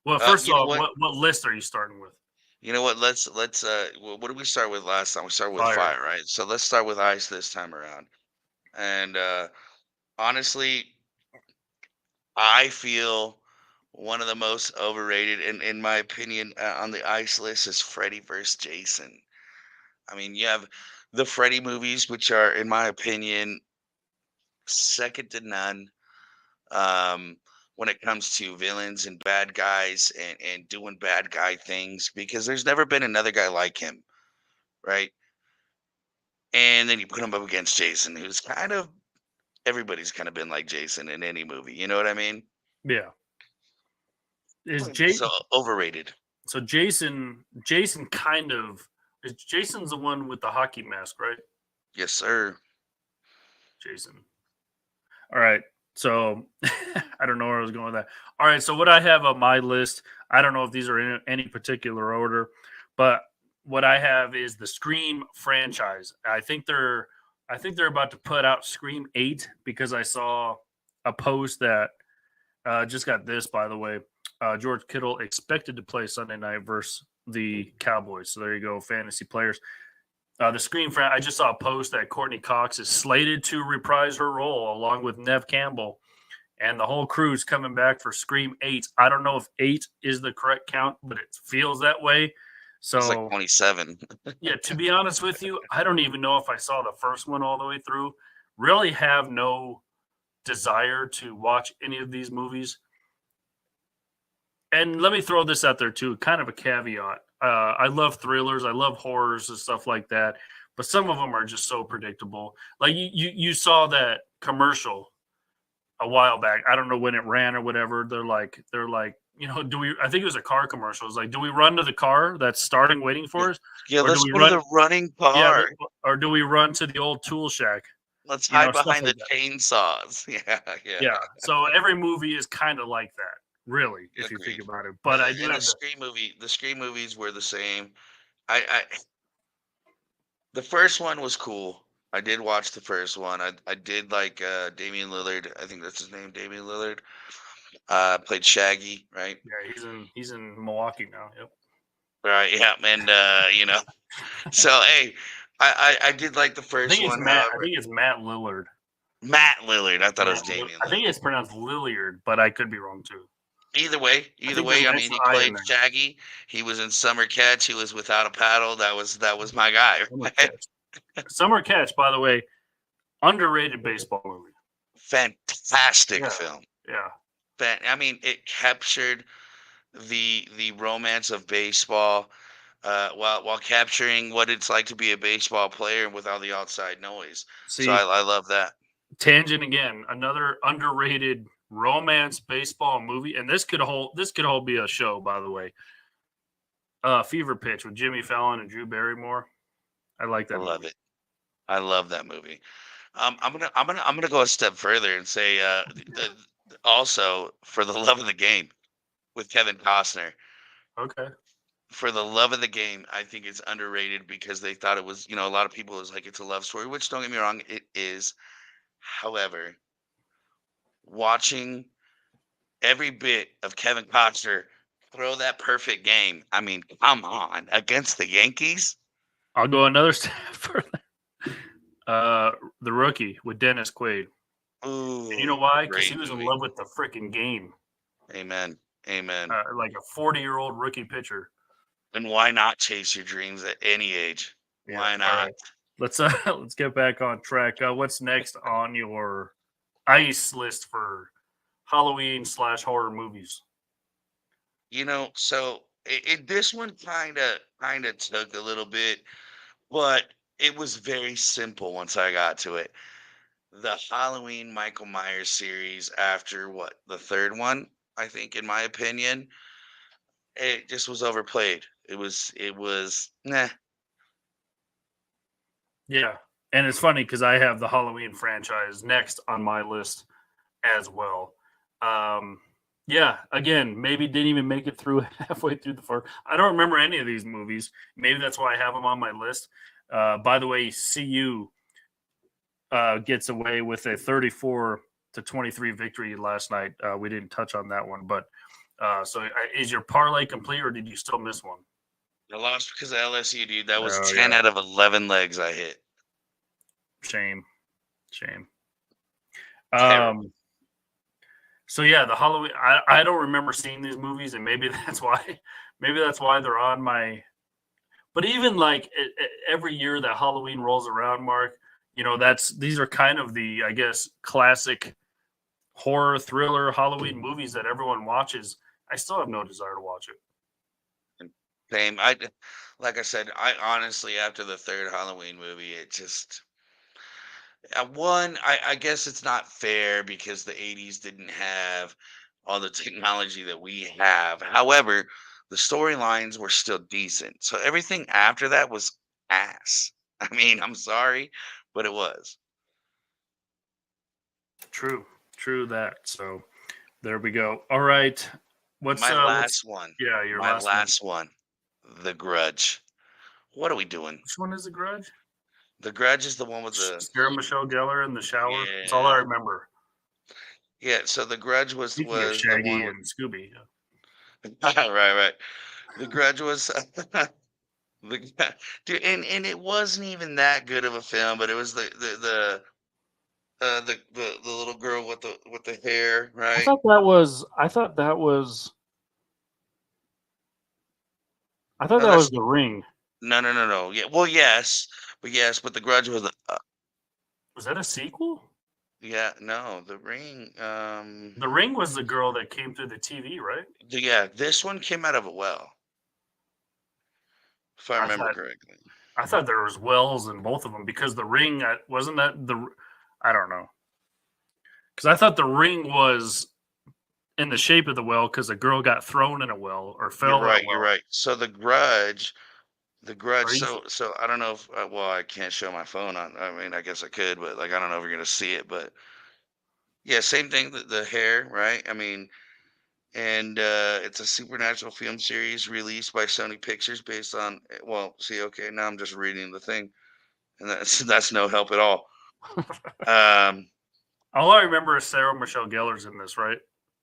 Well, first of all, what list are you starting with? You know what? Let's what did we start with last time? We started with fire, right? So let's start with ice this time around. And honestly, I feel one of the most overrated, in my opinion, on the ice list is Freddy versus Jason. I mean, you have the Freddy movies, which are, in my opinion, second to none. When it comes to villains and bad guys and doing bad guy things, because there's never been another guy like him, right? And then you put him up against Jason, who's kind of everybody's kind of been like Jason in any movie. You know what I mean? Yeah. So overrated. So Jason kind of is Jason's the one with the hockey mask, right? Yes, sir. Jason. All right. So I don't know where I was going with that. All right. So what I have on my list, I don't know if these are in any particular order, but what I have is the Scream franchise. I think they're about to put out Scream 8 because I saw a post that just got this, by the way. George Kittle expected to play Sunday night versus the Cowboys. So there you go, fantasy players. The Scream franchise. I just saw a post that Courtney Cox is slated to reprise her role along with Nev Campbell, and the whole crew's coming back for Scream 8. I don't know if 8 is the correct count, but it feels that way. So it's like 27. Yeah, to be honest with you, I don't even know if I saw the first one all the way through. Really have no desire to watch any of these movies. And let me throw this out there too, kind of a caveat. I love thrillers, I love horrors and stuff like that, but some of them are just so predictable. Like you saw that commercial a while back. I don't know when it ran or whatever. They're like, do we? I think it was a car commercial. It's like, do we run to the car that's starting waiting for us? Yeah, Or let's do we go run? to the running car. Yeah, or do we run to the old tool shack? Let's You know, hide stuff behind like the that. chainsaws. Yeah. Yeah. So every movie is kind of like that, really, if you Agreed. think about it. But I do And have the Scream movies were the same. I the first one was cool. I did watch the first one. I did like Damian Lillard. I think that's his name, Damian Lillard. Played Shaggy, right? Yeah, he's in Milwaukee now. Yep. Right, yeah, and so hey, I did like the I first think it's one. Matt. I However, think it's Matt Lillard. Matt Lillard. I thought it was Damian I think Lillard. it's pronounced Lilliard, but I could be wrong too. Either way, think there's I an mean, he extra I in played there. Shaggy. He was in Summer Catch. He was Without a Paddle. That was my guy. Summer Catch. Summer Catch, by the way, underrated baseball movie. Fantastic Yeah. film. Yeah. I mean, it captured the romance of baseball, while capturing what it's like to be a baseball player with all the outside noise. See, So I love that. tangent again, another underrated romance baseball movie, and this could all be a show, by the way. Fever Pitch with Jimmy Fallon and Drew Barrymore. I like that. I love movie. it. I love that movie. I'm gonna go a step further and say also For the Love of the Game with Kevin Costner. Okay. For the Love of the Game, I think it's underrated because they thought it was, a lot of people was like it's a love story, which don't get me wrong, it is. However, watching every bit of Kevin Costner throw that perfect game, I mean, come on, against the Yankees. I'll go another step further. The Rookie with Dennis Quaid. Ooh, And you know why? Because great he was in movie. love with the freaking game. Amen. Like a 40-year-old rookie pitcher. And why not chase your dreams at any age? Yeah, Why all not? right. Let's get back on track. What's next on your ice list for Halloween / horror movies? So this one kind of took a little bit, but it was very simple once I got to it. The Halloween Michael Myers series, after what, the third one, I think, in my opinion, it just was overplayed. It was nah. Yeah, and it's funny because I have the Halloween franchise next on my list as well. Yeah, again, maybe didn't even make it through halfway through the first. I don't remember any of these movies. Maybe that's why I have them on my list. By the way, CU gets away with a 34-23 victory last night. We didn't touch on that one, but so is your parlay complete, or did you still miss one? I lost because of LSU, dude. That was Oh, 10 yeah. out of 11 legs I hit. Shame. Terrible. So yeah, the Halloween. I don't remember seeing these movies, and maybe that's why. Maybe that's why they're on my. But even like every year that Halloween rolls around, Mark, these are kind of the, I guess, classic horror thriller Halloween movies that everyone watches. I still have no desire to watch it. Same. Like I said, I honestly, after the third Halloween movie, it just one. I guess it's not fair because the '80s didn't have all the technology that we have. However, the storylines were still decent. So everything after that was ass. I mean, I'm sorry, but it was. True, true that. So there we go. All right, My what's last one. yeah, your My last one? last one. The Grudge. What are we doing? Which one is the Grudge? The Grudge is the one with the Sarah Michelle Gellar in the shower. That's all I yeah. remember. Yeah, so The Grudge was Speaking of the Shaggy one with and Scooby, right, right. The Grudge was dude, and it wasn't even that good of a film, but it was the little girl with the hair, I right? thought that was. I thought that was. I thought No, that was that's The Ring. no. Yeah, well, yes, but The Grudge was Was that a sequel? yeah, no, The Ring. The Ring was the girl that came through the TV, right? Yeah, this one came out of a well, if I I remember thought correctly. I thought there was wells in both of them because the Ring wasn't that the. I don't know because I thought the Ring was in the shape of the well because a girl got thrown in a well or You're fell in a right. You're well. right. So the Grudge. Are you? So I don't know if well, I can't show my phone on. I mean, I guess I could, but like I don't know if you're gonna see it. But yeah, same thing. The hair, right? I mean, and it's a supernatural film series released by Sony Pictures based on. Well, see, okay, now I'm just reading the thing, and that's no help at all. Um, All I remember is Sarah Michelle Gellar's in this, right?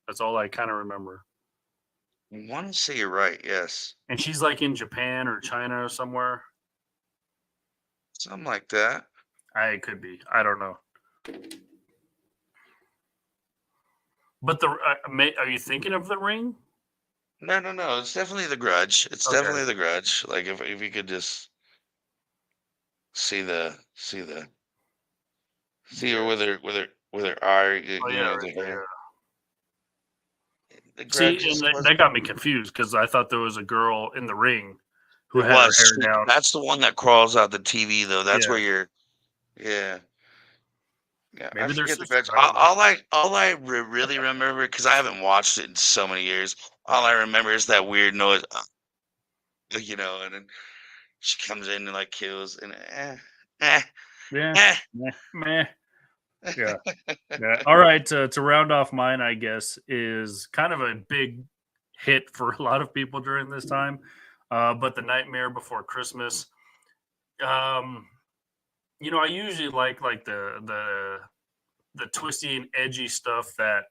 That's all I kind of remember. I want to say you're right. Yes, And she's like in Japan or China or somewhere. something like that. I could be. I don't know. But are you thinking of the Ring? No. It's definitely the Grudge. It's Okay. definitely the Grudge. Like if you could just see her Yeah. with her eye, Oh you yeah, know, right the there. hair. The See, Grudge and just was that got me confused because I thought there was a girl in the Ring who it had her was hair down. that's the one that crawls out the TV though. That's Yeah. where you're yeah. Yeah, I Maybe they're forget the sisters. Grudge. I don't know. All I really remember because I haven't watched it in so many years. All I remember is that weird noise, and then she comes in and like kills and eh, Yeah. eh. Meh. Meh. Yeah. Yeah. All right. To round off mine, I guess, is kind of a big hit for a lot of people during this time. But The Nightmare Before Christmas. Um, I usually like the twisty and edgy stuff that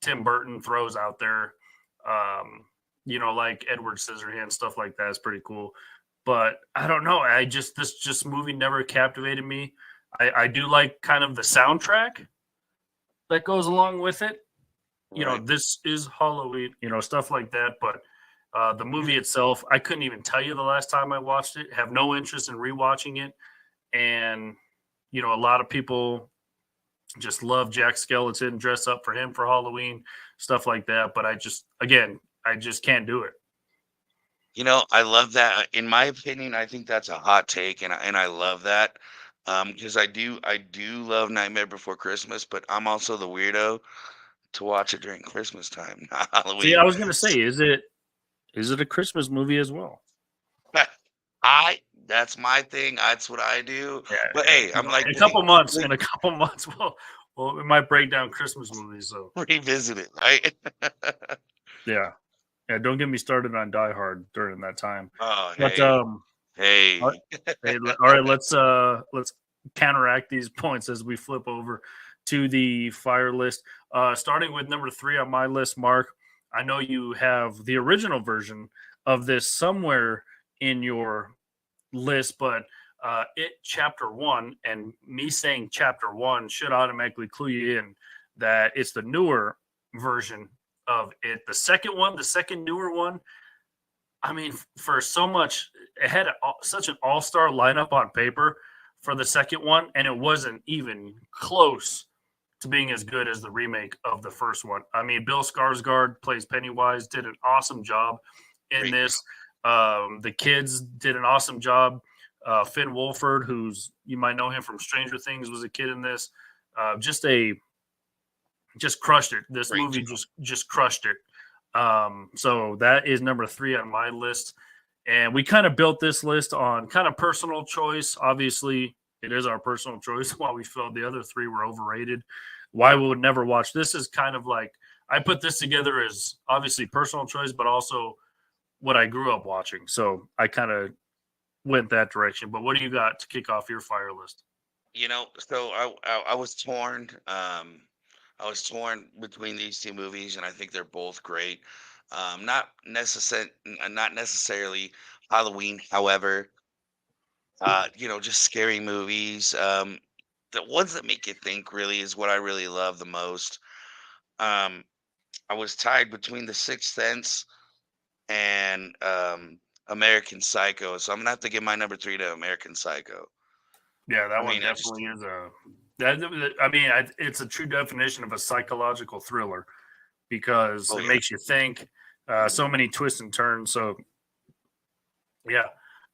Tim Burton throws out there. Like Edward Scissorhands, stuff like that is pretty cool. But I don't know. This movie never captivated me. I do like kind of the soundtrack that goes along with it. Right. This is Halloween, stuff like that. But the movie itself, I couldn't even tell you the last time I watched it. Have no interest in rewatching it. And a lot of people just love Jack Skeleton, dress up for him for Halloween, stuff like that. But I just can't do it. I love that. In my opinion, I think that's a hot take, and I love that because I do love Nightmare Before Christmas, but I'm also the weirdo to watch it during Christmas time, not See, Halloween. I was gonna say, is it a Christmas movie as well? I that's my thing. That's what I do. Yeah, But yeah. hey, I'm like, In a hey, couple months, well, we might break down Christmas movies. So revisit it, right? yeah, yeah. Don't get me started on Die Hard during that time. Oh, But all hey. right, let's counteract these points as we flip over to the fire list. Starting with number 3 on my list, Mark. I know you have the original version of this somewhere in your list, but it chapter 1, and me saying chapter 1 should automatically clue you in that it's the newer version of it. The second one, the second newer one, I mean, for so much, it had such an all-star lineup on paper for the second one, and it wasn't even close to being as good as the remake of the first one. I mean, Bill Skarsgård plays Pennywise, did an awesome job in Great this. The kids did an awesome job. Finn Wolford, who's you might know him from Stranger Things, was a kid in this. Just crushed it. This Great movie job. just crushed it. So that is number 3 on my list. And we kind of built this list on kind of personal choice. Obviously, it is our personal choice. While we felt the other 3 were overrated, why we would never watch this is kind of like I put this together as obviously personal choice, but also what I grew up watching. So I kind of went that direction. But what do you got to kick off your fire list? So I was torn. I was torn between these two movies, and I think they're both great. Not necessarily Halloween, however, just scary movies. The ones that make you think really is what I really love the most. Um, I was tied between The Sixth Sense and American Psycho, so I'm gonna have to give my number 3 to American Psycho. Yeah, that I one mean, I just definitely is a. I mean, it's a true definition of a psychological thriller because oh it yeah, makes you think. So many twists and turns. So yeah,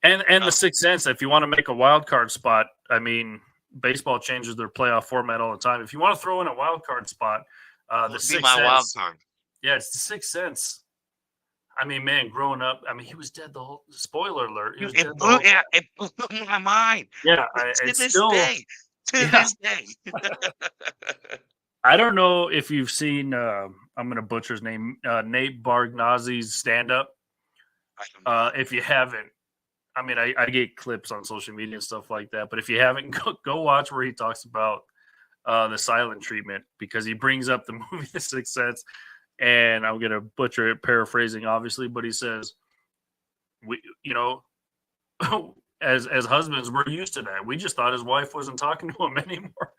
and the uh, Sixth Sense. If you want to make a wild card spot, I mean, baseball changes their playoff format all the time. If you want to throw in a wild card spot, that the would be Sixth my wild Sense. card. Yeah, it's the Sixth Sense. I mean, man, growing up, I mean, he was dead the whole. Spoiler alert: he was dead the whole. It blew my mind. Yeah, To it's this still. day, to Yeah, this day. I don't know if you've seen. I'm going to butcher his name. Nate Bargnazzi's stand up. I don't know. If you haven't, I mean, I get clips on social media and stuff like that. But if you haven't, go watch where he talks about the silent treatment because he brings up the movie The Sixth Sense, and I'm gonna butcher it, paraphrasing obviously, but he says, "We, as husbands, we're used to that. We just thought his wife wasn't talking to him anymore."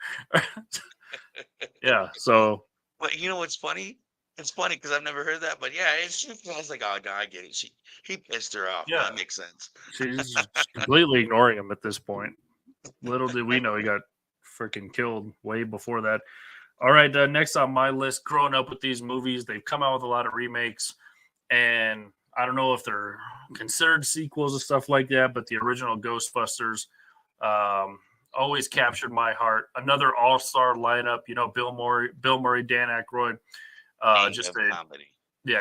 Yeah, so But you know what's funny? It's funny because I've never heard that. But yeah, it's just I was like, oh no, I get it. He pissed her off. yeah, That makes sense. she's just completely ignoring him at this point. Little did we know he got freaking killed way before that. All right, next on my list, growing up with these movies, they've come out with a lot of remakes, and I don't know if they're considered sequels and stuff like that, but the original Ghostbusters always captured my heart. Another all-star lineup, Bill Murray, Dan Aykroyd, King just of a comedy.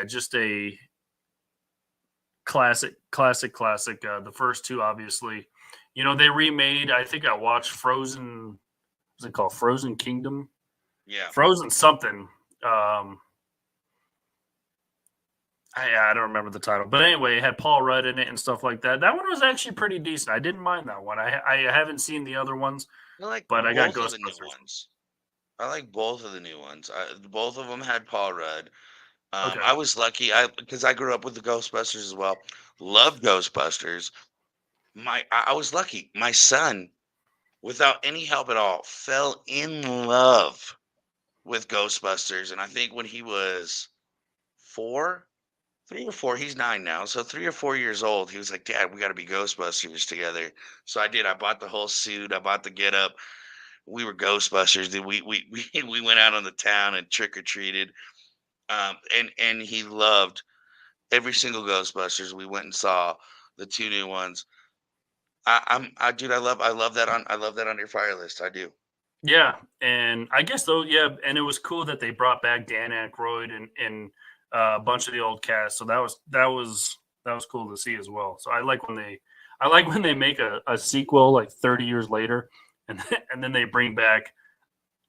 just a classic. The first 2, obviously, they remade. I think I watched Frozen. What's it called? Frozen Kingdom. Yeah. Frozen something. I don't remember the title, but anyway, it had Paul Rudd in it and stuff like that. That one was actually pretty decent. I didn't mind that one. I haven't seen the other ones, I like but I got both of the new Ghostbusters. ones. I like both of the new ones. Both of them had Paul Rudd. Okay. I was lucky because I grew up with the Ghostbusters as well. Loved Ghostbusters. I was lucky. My son, without any help at all, fell in love with Ghostbusters. And I think when he was 4, 3 or 4, he's 9 now. So 3 or 4 years old, he was like, Dad, we got to be Ghostbusters together. So I did. I bought the whole suit. I bought the get up. We were Ghostbusters. Dude. We went out on the town and trick or treated. And he loved every single Ghostbusters. We went and saw the 2 new ones. Dude, I love that on your fire list. I do. Yeah, and I guess though, yeah, and it was cool that they brought back Dan Aykroyd and a bunch of the old cast. So that was cool to see as well. So I like when they make a sequel like 30 years later, and and then they bring back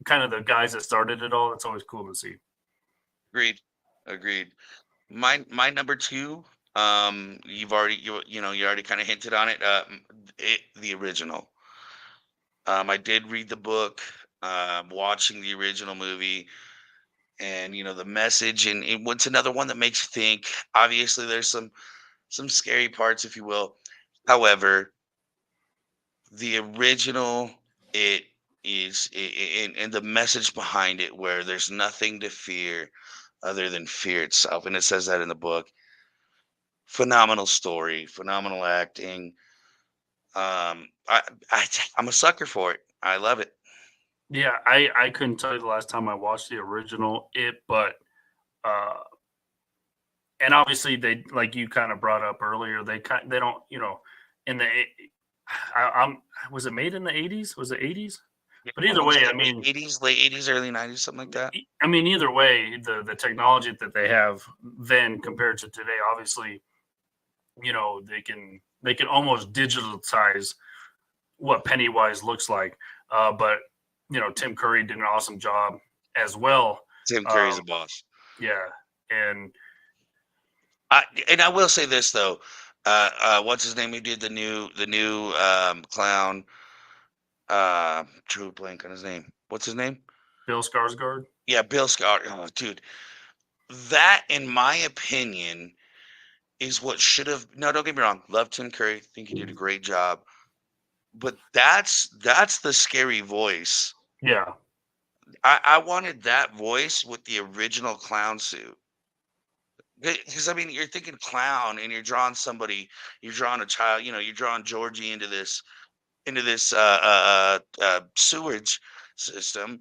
kind of the guys that started it all. It's always cool to see. Agreed. My number 2, you already kind of hinted on it. The original. I did read the book, watching the original movie, and the message, and what's another one that makes you think. Obviously, there's some scary parts, if you will. However, the original, it is and the message behind it, where there's nothing to fear other than fear itself, and it says that in the book. Phenomenal story, phenomenal acting. I, I I'm a sucker for it. I love it. Yeah, I couldn't tell you the last time I watched the original but uh and obviously they, like you kind of brought up earlier, they don't, in the I'm was it made in the 80s? Was it 80s? Yeah, But I either want to way, say I mean, late 80s, early 90s, something like that. either way, the technology that they have then compared to today, obviously, they can almost digitize what Pennywise looks like. But Tim Curry did an awesome job as well. Tim Curry's Um, a boss. yeah, and I and I will say this though. What's his name? Who did the new clown? Drew blank on his name. What's his name? Bill Skarsgård. Yeah, Bill Scott. Oh, dude, that, in my opinion, is what should have. No, don't get me wrong. Love Tim Curry. Think he did a great job. But that's the scary voice. Yeah, I wanted that voice with the original clown suit. Because I mean, you're thinking clown, and you're drawing somebody, you're drawing a child, you're drawing Georgie into this sewage system.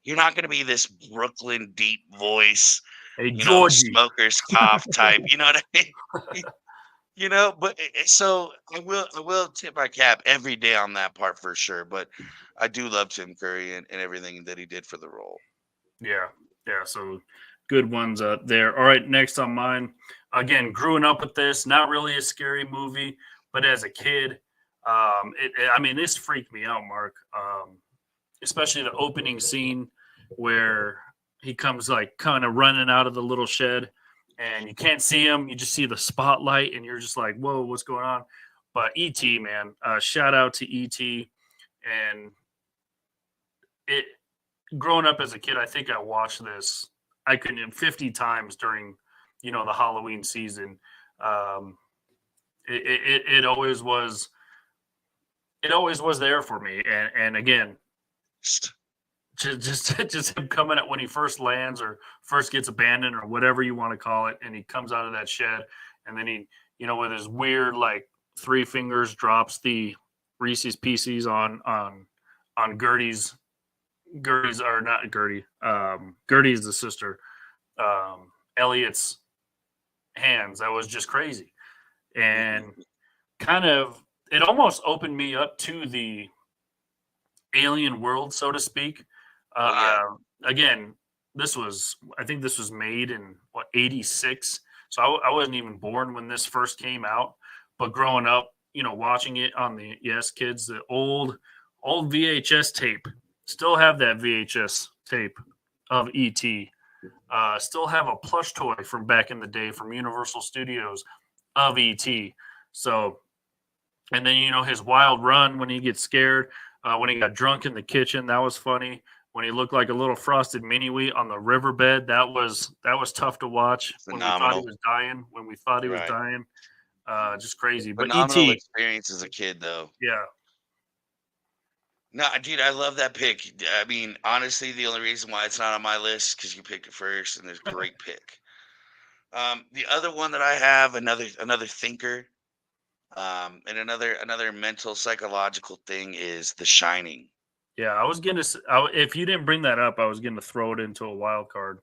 You're not going to be this Brooklyn deep voice, hey Georgie. smoker's cough type. You know what I mean? But so I will tip my cap every day on that part for sure. But I do love Tim Curry and everything that he did for the role. Yeah, yeah. So good ones there. All right, next on mine. Again, growing up with this, not really a scary movie, but as a kid, I mean, this freaked me out, Mark. Especially the opening scene where he comes like kind of running out of the little shed, and you can't see him. You just see the spotlight, and you're just like, "Whoa, what's going on?" But ET, man, shout out to ET, and it growing up as a kid, I think I watched this. I couldn't 50 times during, the Halloween season. Um, it always was. It always was there for me. And again, just him coming at when he first lands or first gets abandoned or whatever you want to call it, and he comes out of that shed, and then he, with his weird like three fingers drops the Reese's Pieces on Gertie's, or not Gertie. Gertie is the sister. Elliot's hands. That was just crazy, and kind of it almost opened me up to the alien world, so to speak. Again, I think this was made in what, 86. So I wasn't even born when this first came out, but growing up, watching it on the kids, the old VHS tape. Still have that VHS tape of ET. Still have a plush toy from back in the day from Universal Studios of ET. So, and then his wild run when he gets scared, when he got drunk in the kitchen, that was funny. When he looked like a little frosted mini wheat on the riverbed, that was tough to watch. Phenomenal. When we thought he was dying, just crazy. But Phenomenal ET, experience as a kid, though. yeah. No, dude, I love that pick. I mean, honestly, the only reason why it's not on my list because you picked it first, and there's a great pick. The other one that I have, another thinker, and another mental psychological thing is The Shining. Yeah, I was gonna. If you didn't bring that up, I was gonna throw it into a wild card.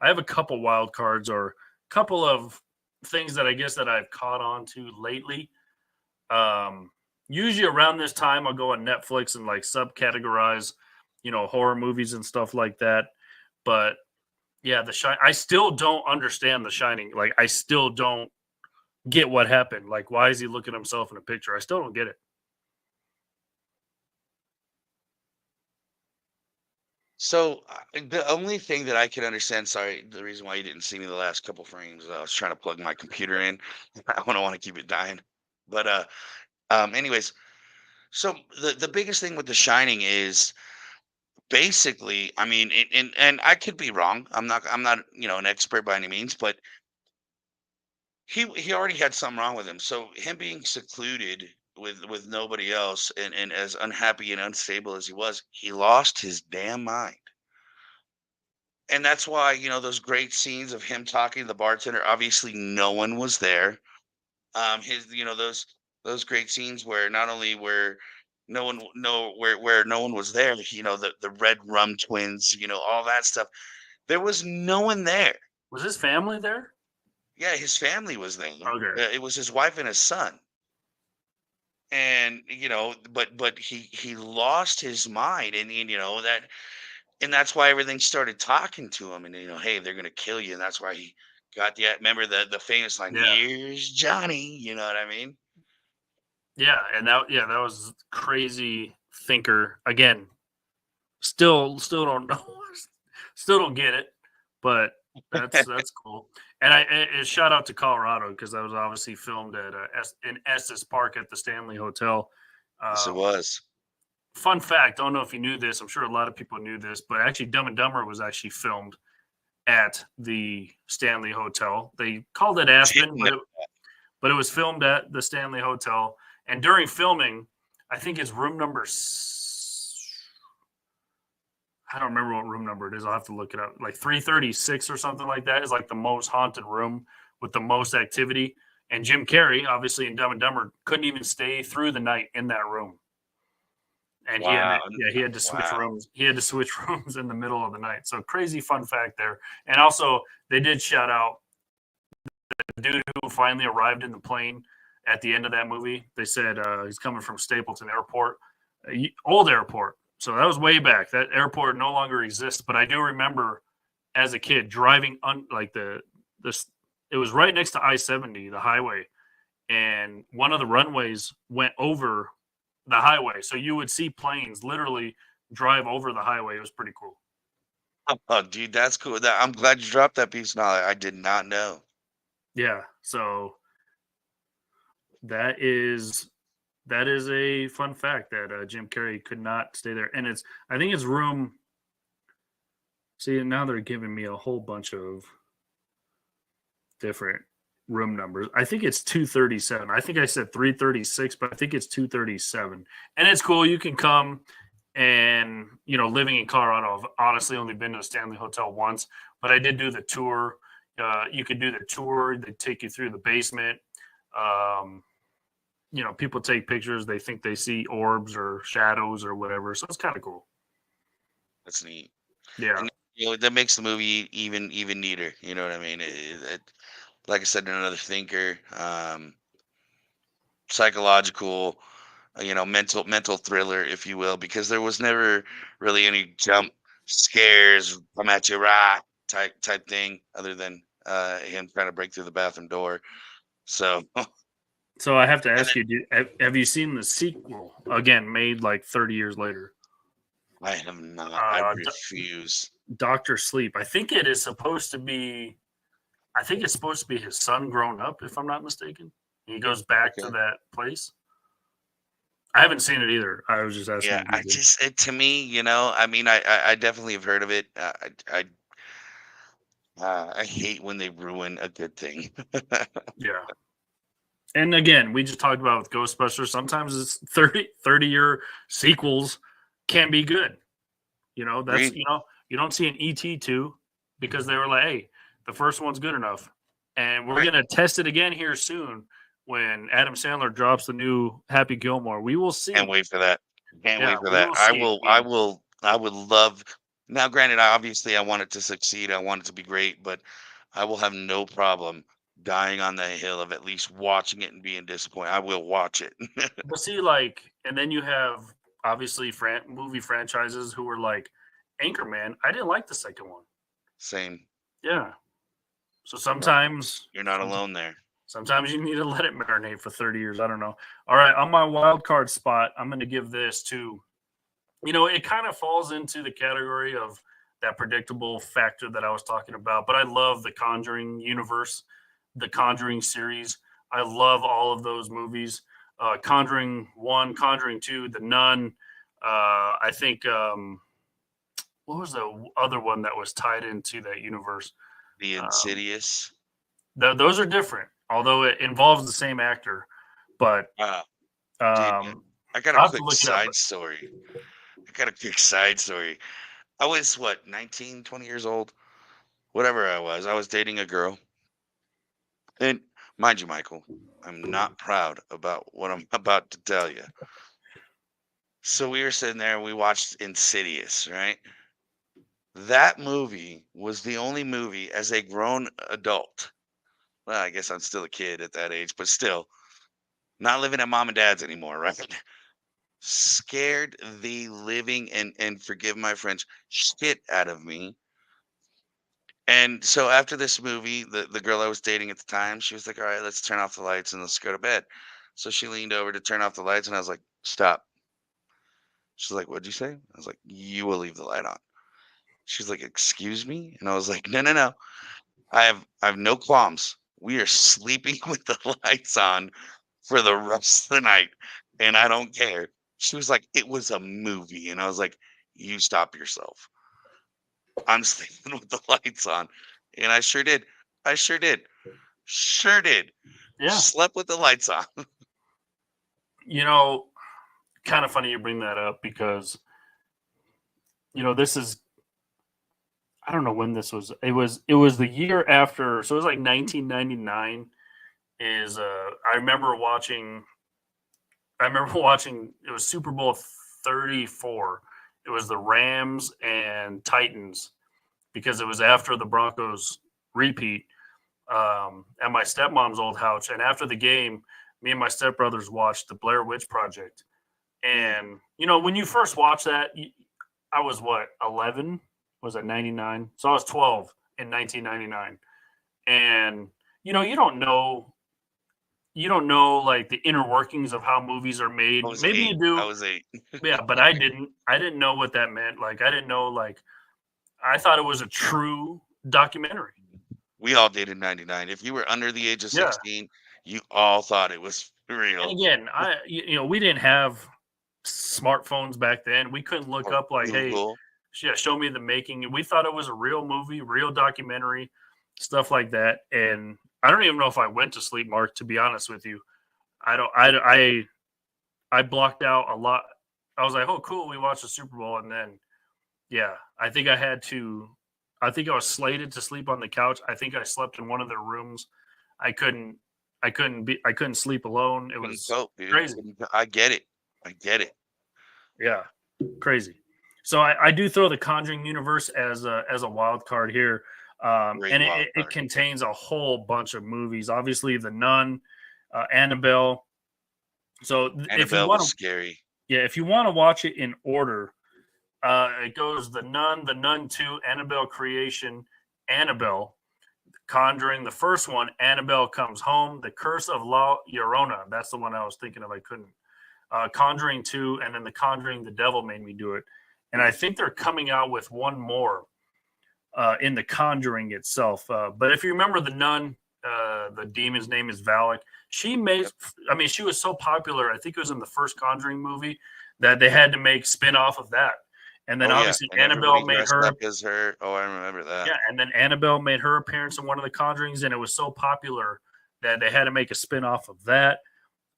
I have a couple wild cards or a couple of things that I guess that I've caught on to lately. Usually around this time, I'll go on Netflix and like subcategorize, horror movies and stuff like that. But yeah, I still don't understand The Shining. Like, I still don't get what happened. Like, why is he looking at himself in a picture? I still don't get it. So the only thing that I can understand, sorry, the reason why you didn't see me the last couple frames, I was trying to plug my computer in. I don't want to keep it dying, but anyways, so the biggest thing with The Shining is basically, I mean, and I could be wrong. I'm not an expert by any means, but he already had something wrong with him. So him being secluded with nobody else, and as unhappy and unstable as he lost his damn mind. And that's why, those great scenes of him talking to the bartender, obviously no one was there. His, those great scenes where not only where no one no where no one was there, the red rum twins, all that stuff. There was no one there. Was his family there? Yeah, his family was there. Okay. It was his wife and his son. And but he lost his mind, and that's why everything started talking to him, and hey, they're gonna kill you, and that's why he got the remember the famous line, Yeah. "Here's Johnny," you know what I mean? Yeah, and that was crazy thinker. Again, still don't know, still don't get it, but that's cool. And I shout out to Colorado because that was obviously filmed at in Estes Park at the Stanley Hotel. Yes, it was. Fun fact, don't know if you knew this. I'm sure a lot of people knew this, but actually Dumb and Dumber was actually filmed at the Stanley Hotel. They called it Aspen, but it was filmed at the Stanley Hotel. And during filming, I think it's room number I don't remember what room number it is. I'll have to look it up. Like 336 or something like that is like the most haunted room with the most activity. And Jim Carrey, obviously in Dumb and Dumber, couldn't even stay through the night in that room. And he had to switch rooms. He had to switch rooms in the middle of the night. So crazy fun fact there. And also, they did shout out the dude who finally arrived in the plane at the end of that movie. They said he's coming from Stapleton Airport, old airport. So that was way back. That airport no longer exists. But I do remember as a kid driving it was right next to I-70, the highway, and one of the runways went over the highway. So you would see planes literally drive over the highway. It was pretty cool. Oh, dude, that's cool. I'm glad you dropped that piece. Now I did not know. Yeah. So that is a fun fact that Jim Carrey could not stay there. And I think it's room. See, now they're giving me a whole bunch of different room numbers. I think it's 237. I think I said 336, but I think it's 237. And it's cool. You can come and, living in Colorado, I've honestly only been to a Stanley Hotel once, but I did do the tour. You could do the tour. They take you through the basement. People take pictures. They think they see orbs or shadows or whatever. So it's kind of cool. That's neat. Yeah. And, that makes the movie even neater. You know what I mean? Like I said, another thinker, psychological, mental thriller, if you will, because there was never really any jump scares, come at you right type thing, other than him trying to break through the bathroom door. So I have to ask you, have you seen the sequel again, made like 30 years later? I have not. I refuse. Dr. Sleep. I think it's supposed to be his son grown up, if I'm not mistaken. He goes back to that place. I haven't seen it either. I was just asking. Yeah, to me, I mean, I definitely have heard of it. I hate when they ruin a good thing. Yeah. And again, we just talked about with Ghostbusters, sometimes it's 30-year sequels can be good. That's, you don't see an E.T. 2 because they were like, hey, the first one's good enough. And we're going to test it again here soon when Adam Sandler drops the new Happy Gilmore. We will see. Can't wait for that. I would love. Now, granted, obviously I want it to succeed. I want it to be great, but I will have no problem dying on the hill of at least watching it and being disappointed. I will watch it. But see, and then you have obviously movie franchises who were like Anchorman. I didn't like the second one. Same. Yeah. So sometimes you're not alone there. Sometimes you need to let it marinate for 30 years. I don't know. All right, on my wild card spot, I'm going to give this to, it kind of falls into the category of that predictable factor that I was talking about. But I love the Conjuring universe, the Conjuring series. I love all of those movies. Conjuring 1, Conjuring 2, The Nun. I think, what was the other one that was tied into that universe? The Insidious. Those are different, although it involves the same actor. But I got I'll a have to quick look it up. side story. I got a quick side story. I was, what, 19, 20 years old? Whatever I was. I was dating a girl. And mind you, Michael, I'm not proud about what I'm about to tell you. So we were sitting there and we watched Insidious, right? That movie was the only movie as a grown adult. Well, I guess I'm still a kid at that age, but still, not living at mom and dad's anymore, right? Scared the living and forgive my French shit out of me. And so after this movie, the girl I was dating at the time, she was like, "All right, let's turn off the lights and let's go to bed." So she leaned over to turn off the lights, and I was like, "Stop." She's like, "What'd you say?" I was like, "You will leave the light on." She's like, "Excuse me?" And I was like, "No, no, no. I have no qualms. We are sleeping with the lights on for the rest of the night, and I don't care." She was like, "It was a movie," and I was like, "You stop yourself. I'm sleeping with the lights on," and I sure did. I sure did. Sure did. Yeah. Slept with the lights on. You know, kind of funny you bring that up because, this is, I don't know when this was. It was the year after, so it was like 1999. I remember watching it was Super Bowl 34. It was the Rams and Titans because it was after the Broncos repeat at my stepmom's old house. And after the game, me and my stepbrothers watched the Blair Witch Project. And when you first watch that, I was what, 11? Was it 99? So I was 12 in 1999. And you don't know like the inner workings of how movies are made. I was Maybe 8. you do. I was 8. Yeah, but I didn't know what that meant. Like I didn't know, like I thought it was a true documentary. We all did in 99. If you were under the age of Yeah. 16, you all thought it was And real. again, we didn't have smartphones back then. We couldn't look Or up like, hey, Google. yeah, show me the making. We thought it was a real movie, real documentary, stuff like that. And I don't even know if I went to sleep, Mark, to be honest with you. I blocked out a lot. I was like, oh, cool, we watched the Super Bowl. And then, yeah, I think I was slated to sleep on the couch. I think I slept in one of their rooms. I couldn't sleep alone. It Couldn't was cope, dude. crazy. I get it. I get it. Yeah, crazy. So I do throw the Conjuring universe as a wild card here, Great and wild it card. contains a whole bunch of movies. Obviously, The Nun, Annabelle. So if you Annabelle want was to, scary. yeah, if you want to watch it in order, it goes The Nun, The Nun 2, Annabelle Creation, Annabelle, Conjuring. The first one, Annabelle Comes Home, The Curse of La Llorona. That's the one I was thinking of. I couldn't. Conjuring 2, and then The Conjuring, The Devil Made Me Do It. And I think they're coming out with one more in The Conjuring itself. But if you remember The Nun, the demon's name is Valak. She was so popular. I think it was in the first Conjuring movie that they had to make spin-off of that. And then obviously And Annabelle everybody made dressed her. up as her. Oh, I remember that. Yeah, and then Annabelle made her appearance in one of the Conjurings, and it was so popular that they had to make a spin-off of that.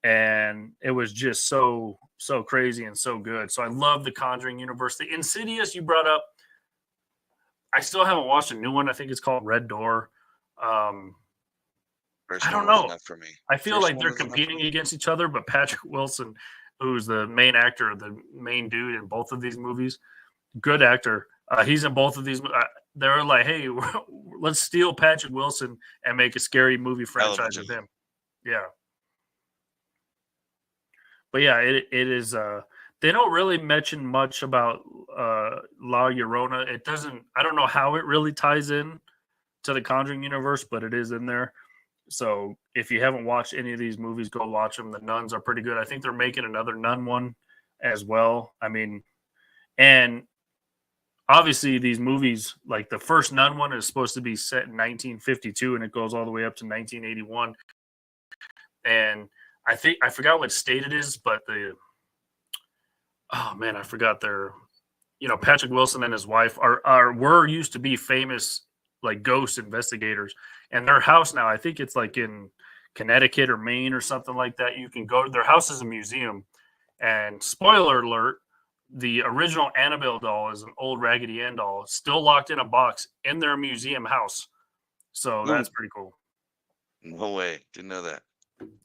And it was just so crazy and so good. So I love the Conjuring universe. The Insidious you brought up, I still haven't watched a new one. I think it's called Red Door. First I don't one was know. enough for me. I feel First like one they're was enough for competing me. against each other, but Patrick Wilson, who's the main actor, the main dude in both of these movies, good actor. He's in both of these. They're like, hey, let's steal Patrick Wilson and make a scary movie franchise Television. with him. Yeah. But yeah, it is. They don't really mention much about La Llorona. It doesn't. I don't know how it really ties in to the Conjuring universe, but it is in there. So if you haven't watched any of these movies, go watch them. The Nuns are pretty good. I think they're making another Nun one as well. I mean, and obviously these movies, like the first Nun one, is supposed to be set in 1952, and it goes all the way up to 1981. And I forgot what state it is, but I forgot Patrick Wilson and his wife were used to be famous like ghost investigators, and their house now, I think it's like in Connecticut or Maine or something like that, you can go. Their house is a museum. And spoiler alert, the original Annabelle doll is an old Raggedy Ann doll, still locked in a box in their museum house. So that's pretty cool. No way. Didn't know that.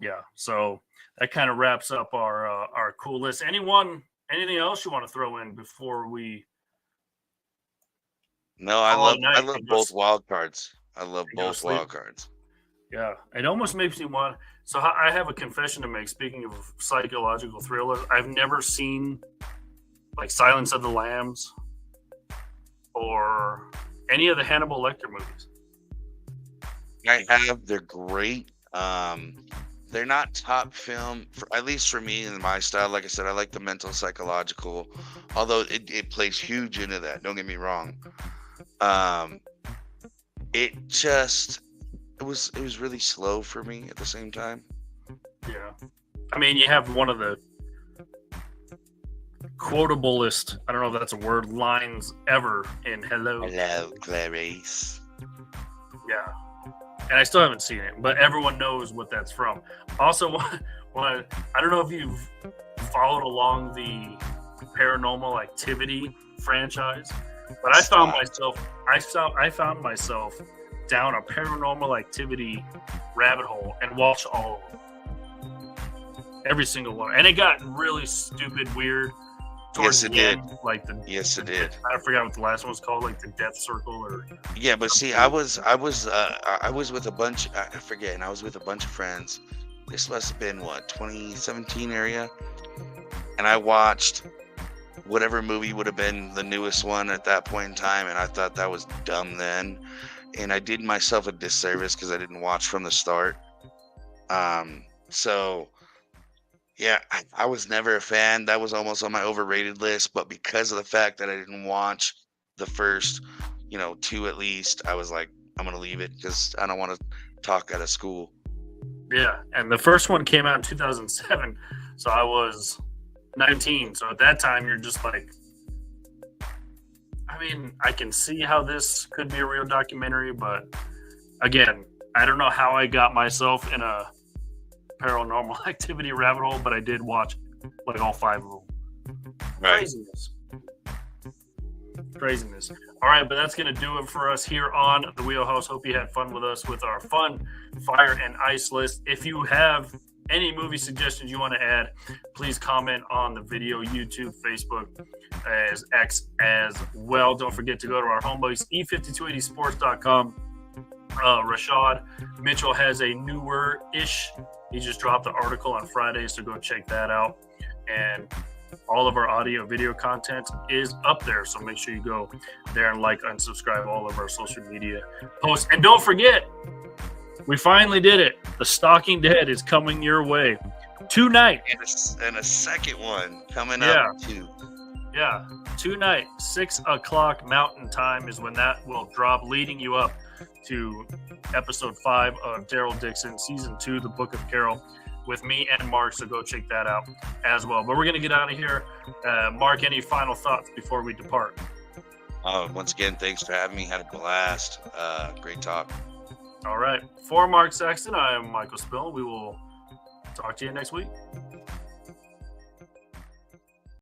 Yeah. So that kind of wraps up our cool list. Anything else you want to throw in before we? No, I love both wild cards. I love both wild cards. Yeah, it almost makes me want. So I have a confession to make. Speaking of psychological thrillers, I've never seen like Silence of the Lambs or any of the Hannibal Lecter movies. I have. They're great. They're not top film, at least for me and my style. Like I said, I like the mental psychological, although it plays huge into that. Don't get me wrong. It was really slow for me at the same time. Yeah. I mean, you have one of the quotablest, I don't know if that's a word, lines ever in Hello. Hello, Clarice. Yeah. And I still haven't seen it, but everyone knows what that's from. Also, I don't know if you've followed along the Paranormal Activity franchise, but I found myself down a Paranormal Activity rabbit hole and watched all of them. Every single one. And it got really stupid weird towards the end. Yes, it did. I forgot what the last one was called, like the Death Circle or. Yeah, but see, I was with a bunch. I forget, and I was with a bunch of friends. This must have been 2017 area, and I watched whatever movie would have been the newest one at that point in time, and I thought that was dumb then, and I did myself a disservice because I didn't watch from the start. So. Yeah, I was never a fan. That was almost on my overrated list, but because of the fact that I didn't watch the first, 2 at least, I was like, I'm going to leave it because I don't want to talk out of school. Yeah, and the first one came out in 2007, so I was 19. So at that time, you're just like, I mean, I can see how this could be a real documentary, but again, I don't know how I got myself in a Paranormal Activity rabbit hole, but I did watch like all 5 of them. Right. Craziness. All right, but that's going to do it for us here on the Wheelhouse. Hope you had fun with us with our fun fire and ice list. If you have any movie suggestions you want to add, please comment on the video, YouTube, Facebook, as X as well. Don't forget to go to our homebase, e5280sports.com. Rashad Mitchell has a newer-ish. He just dropped an article on Friday, so go check that out. And all of our audio video content is up there, so make sure you go there and like and subscribe all of our social media posts. And don't forget, we finally did it. The Stalking Dead is coming your way tonight. And a second one coming up too. Yeah, tonight, 6 o'clock Mountain Time is when that will drop, leading you up to episode 5 of Daryl Dixon, season 2, The Book of Carol, with me and Mark. So go check that out as well. But we're going to get out of here. Mark, any final thoughts before we depart? Once again, thanks for having me. Had a blast. Great talk. All right. For Mark Saxton, I am Michael Spill. We will talk to you next week.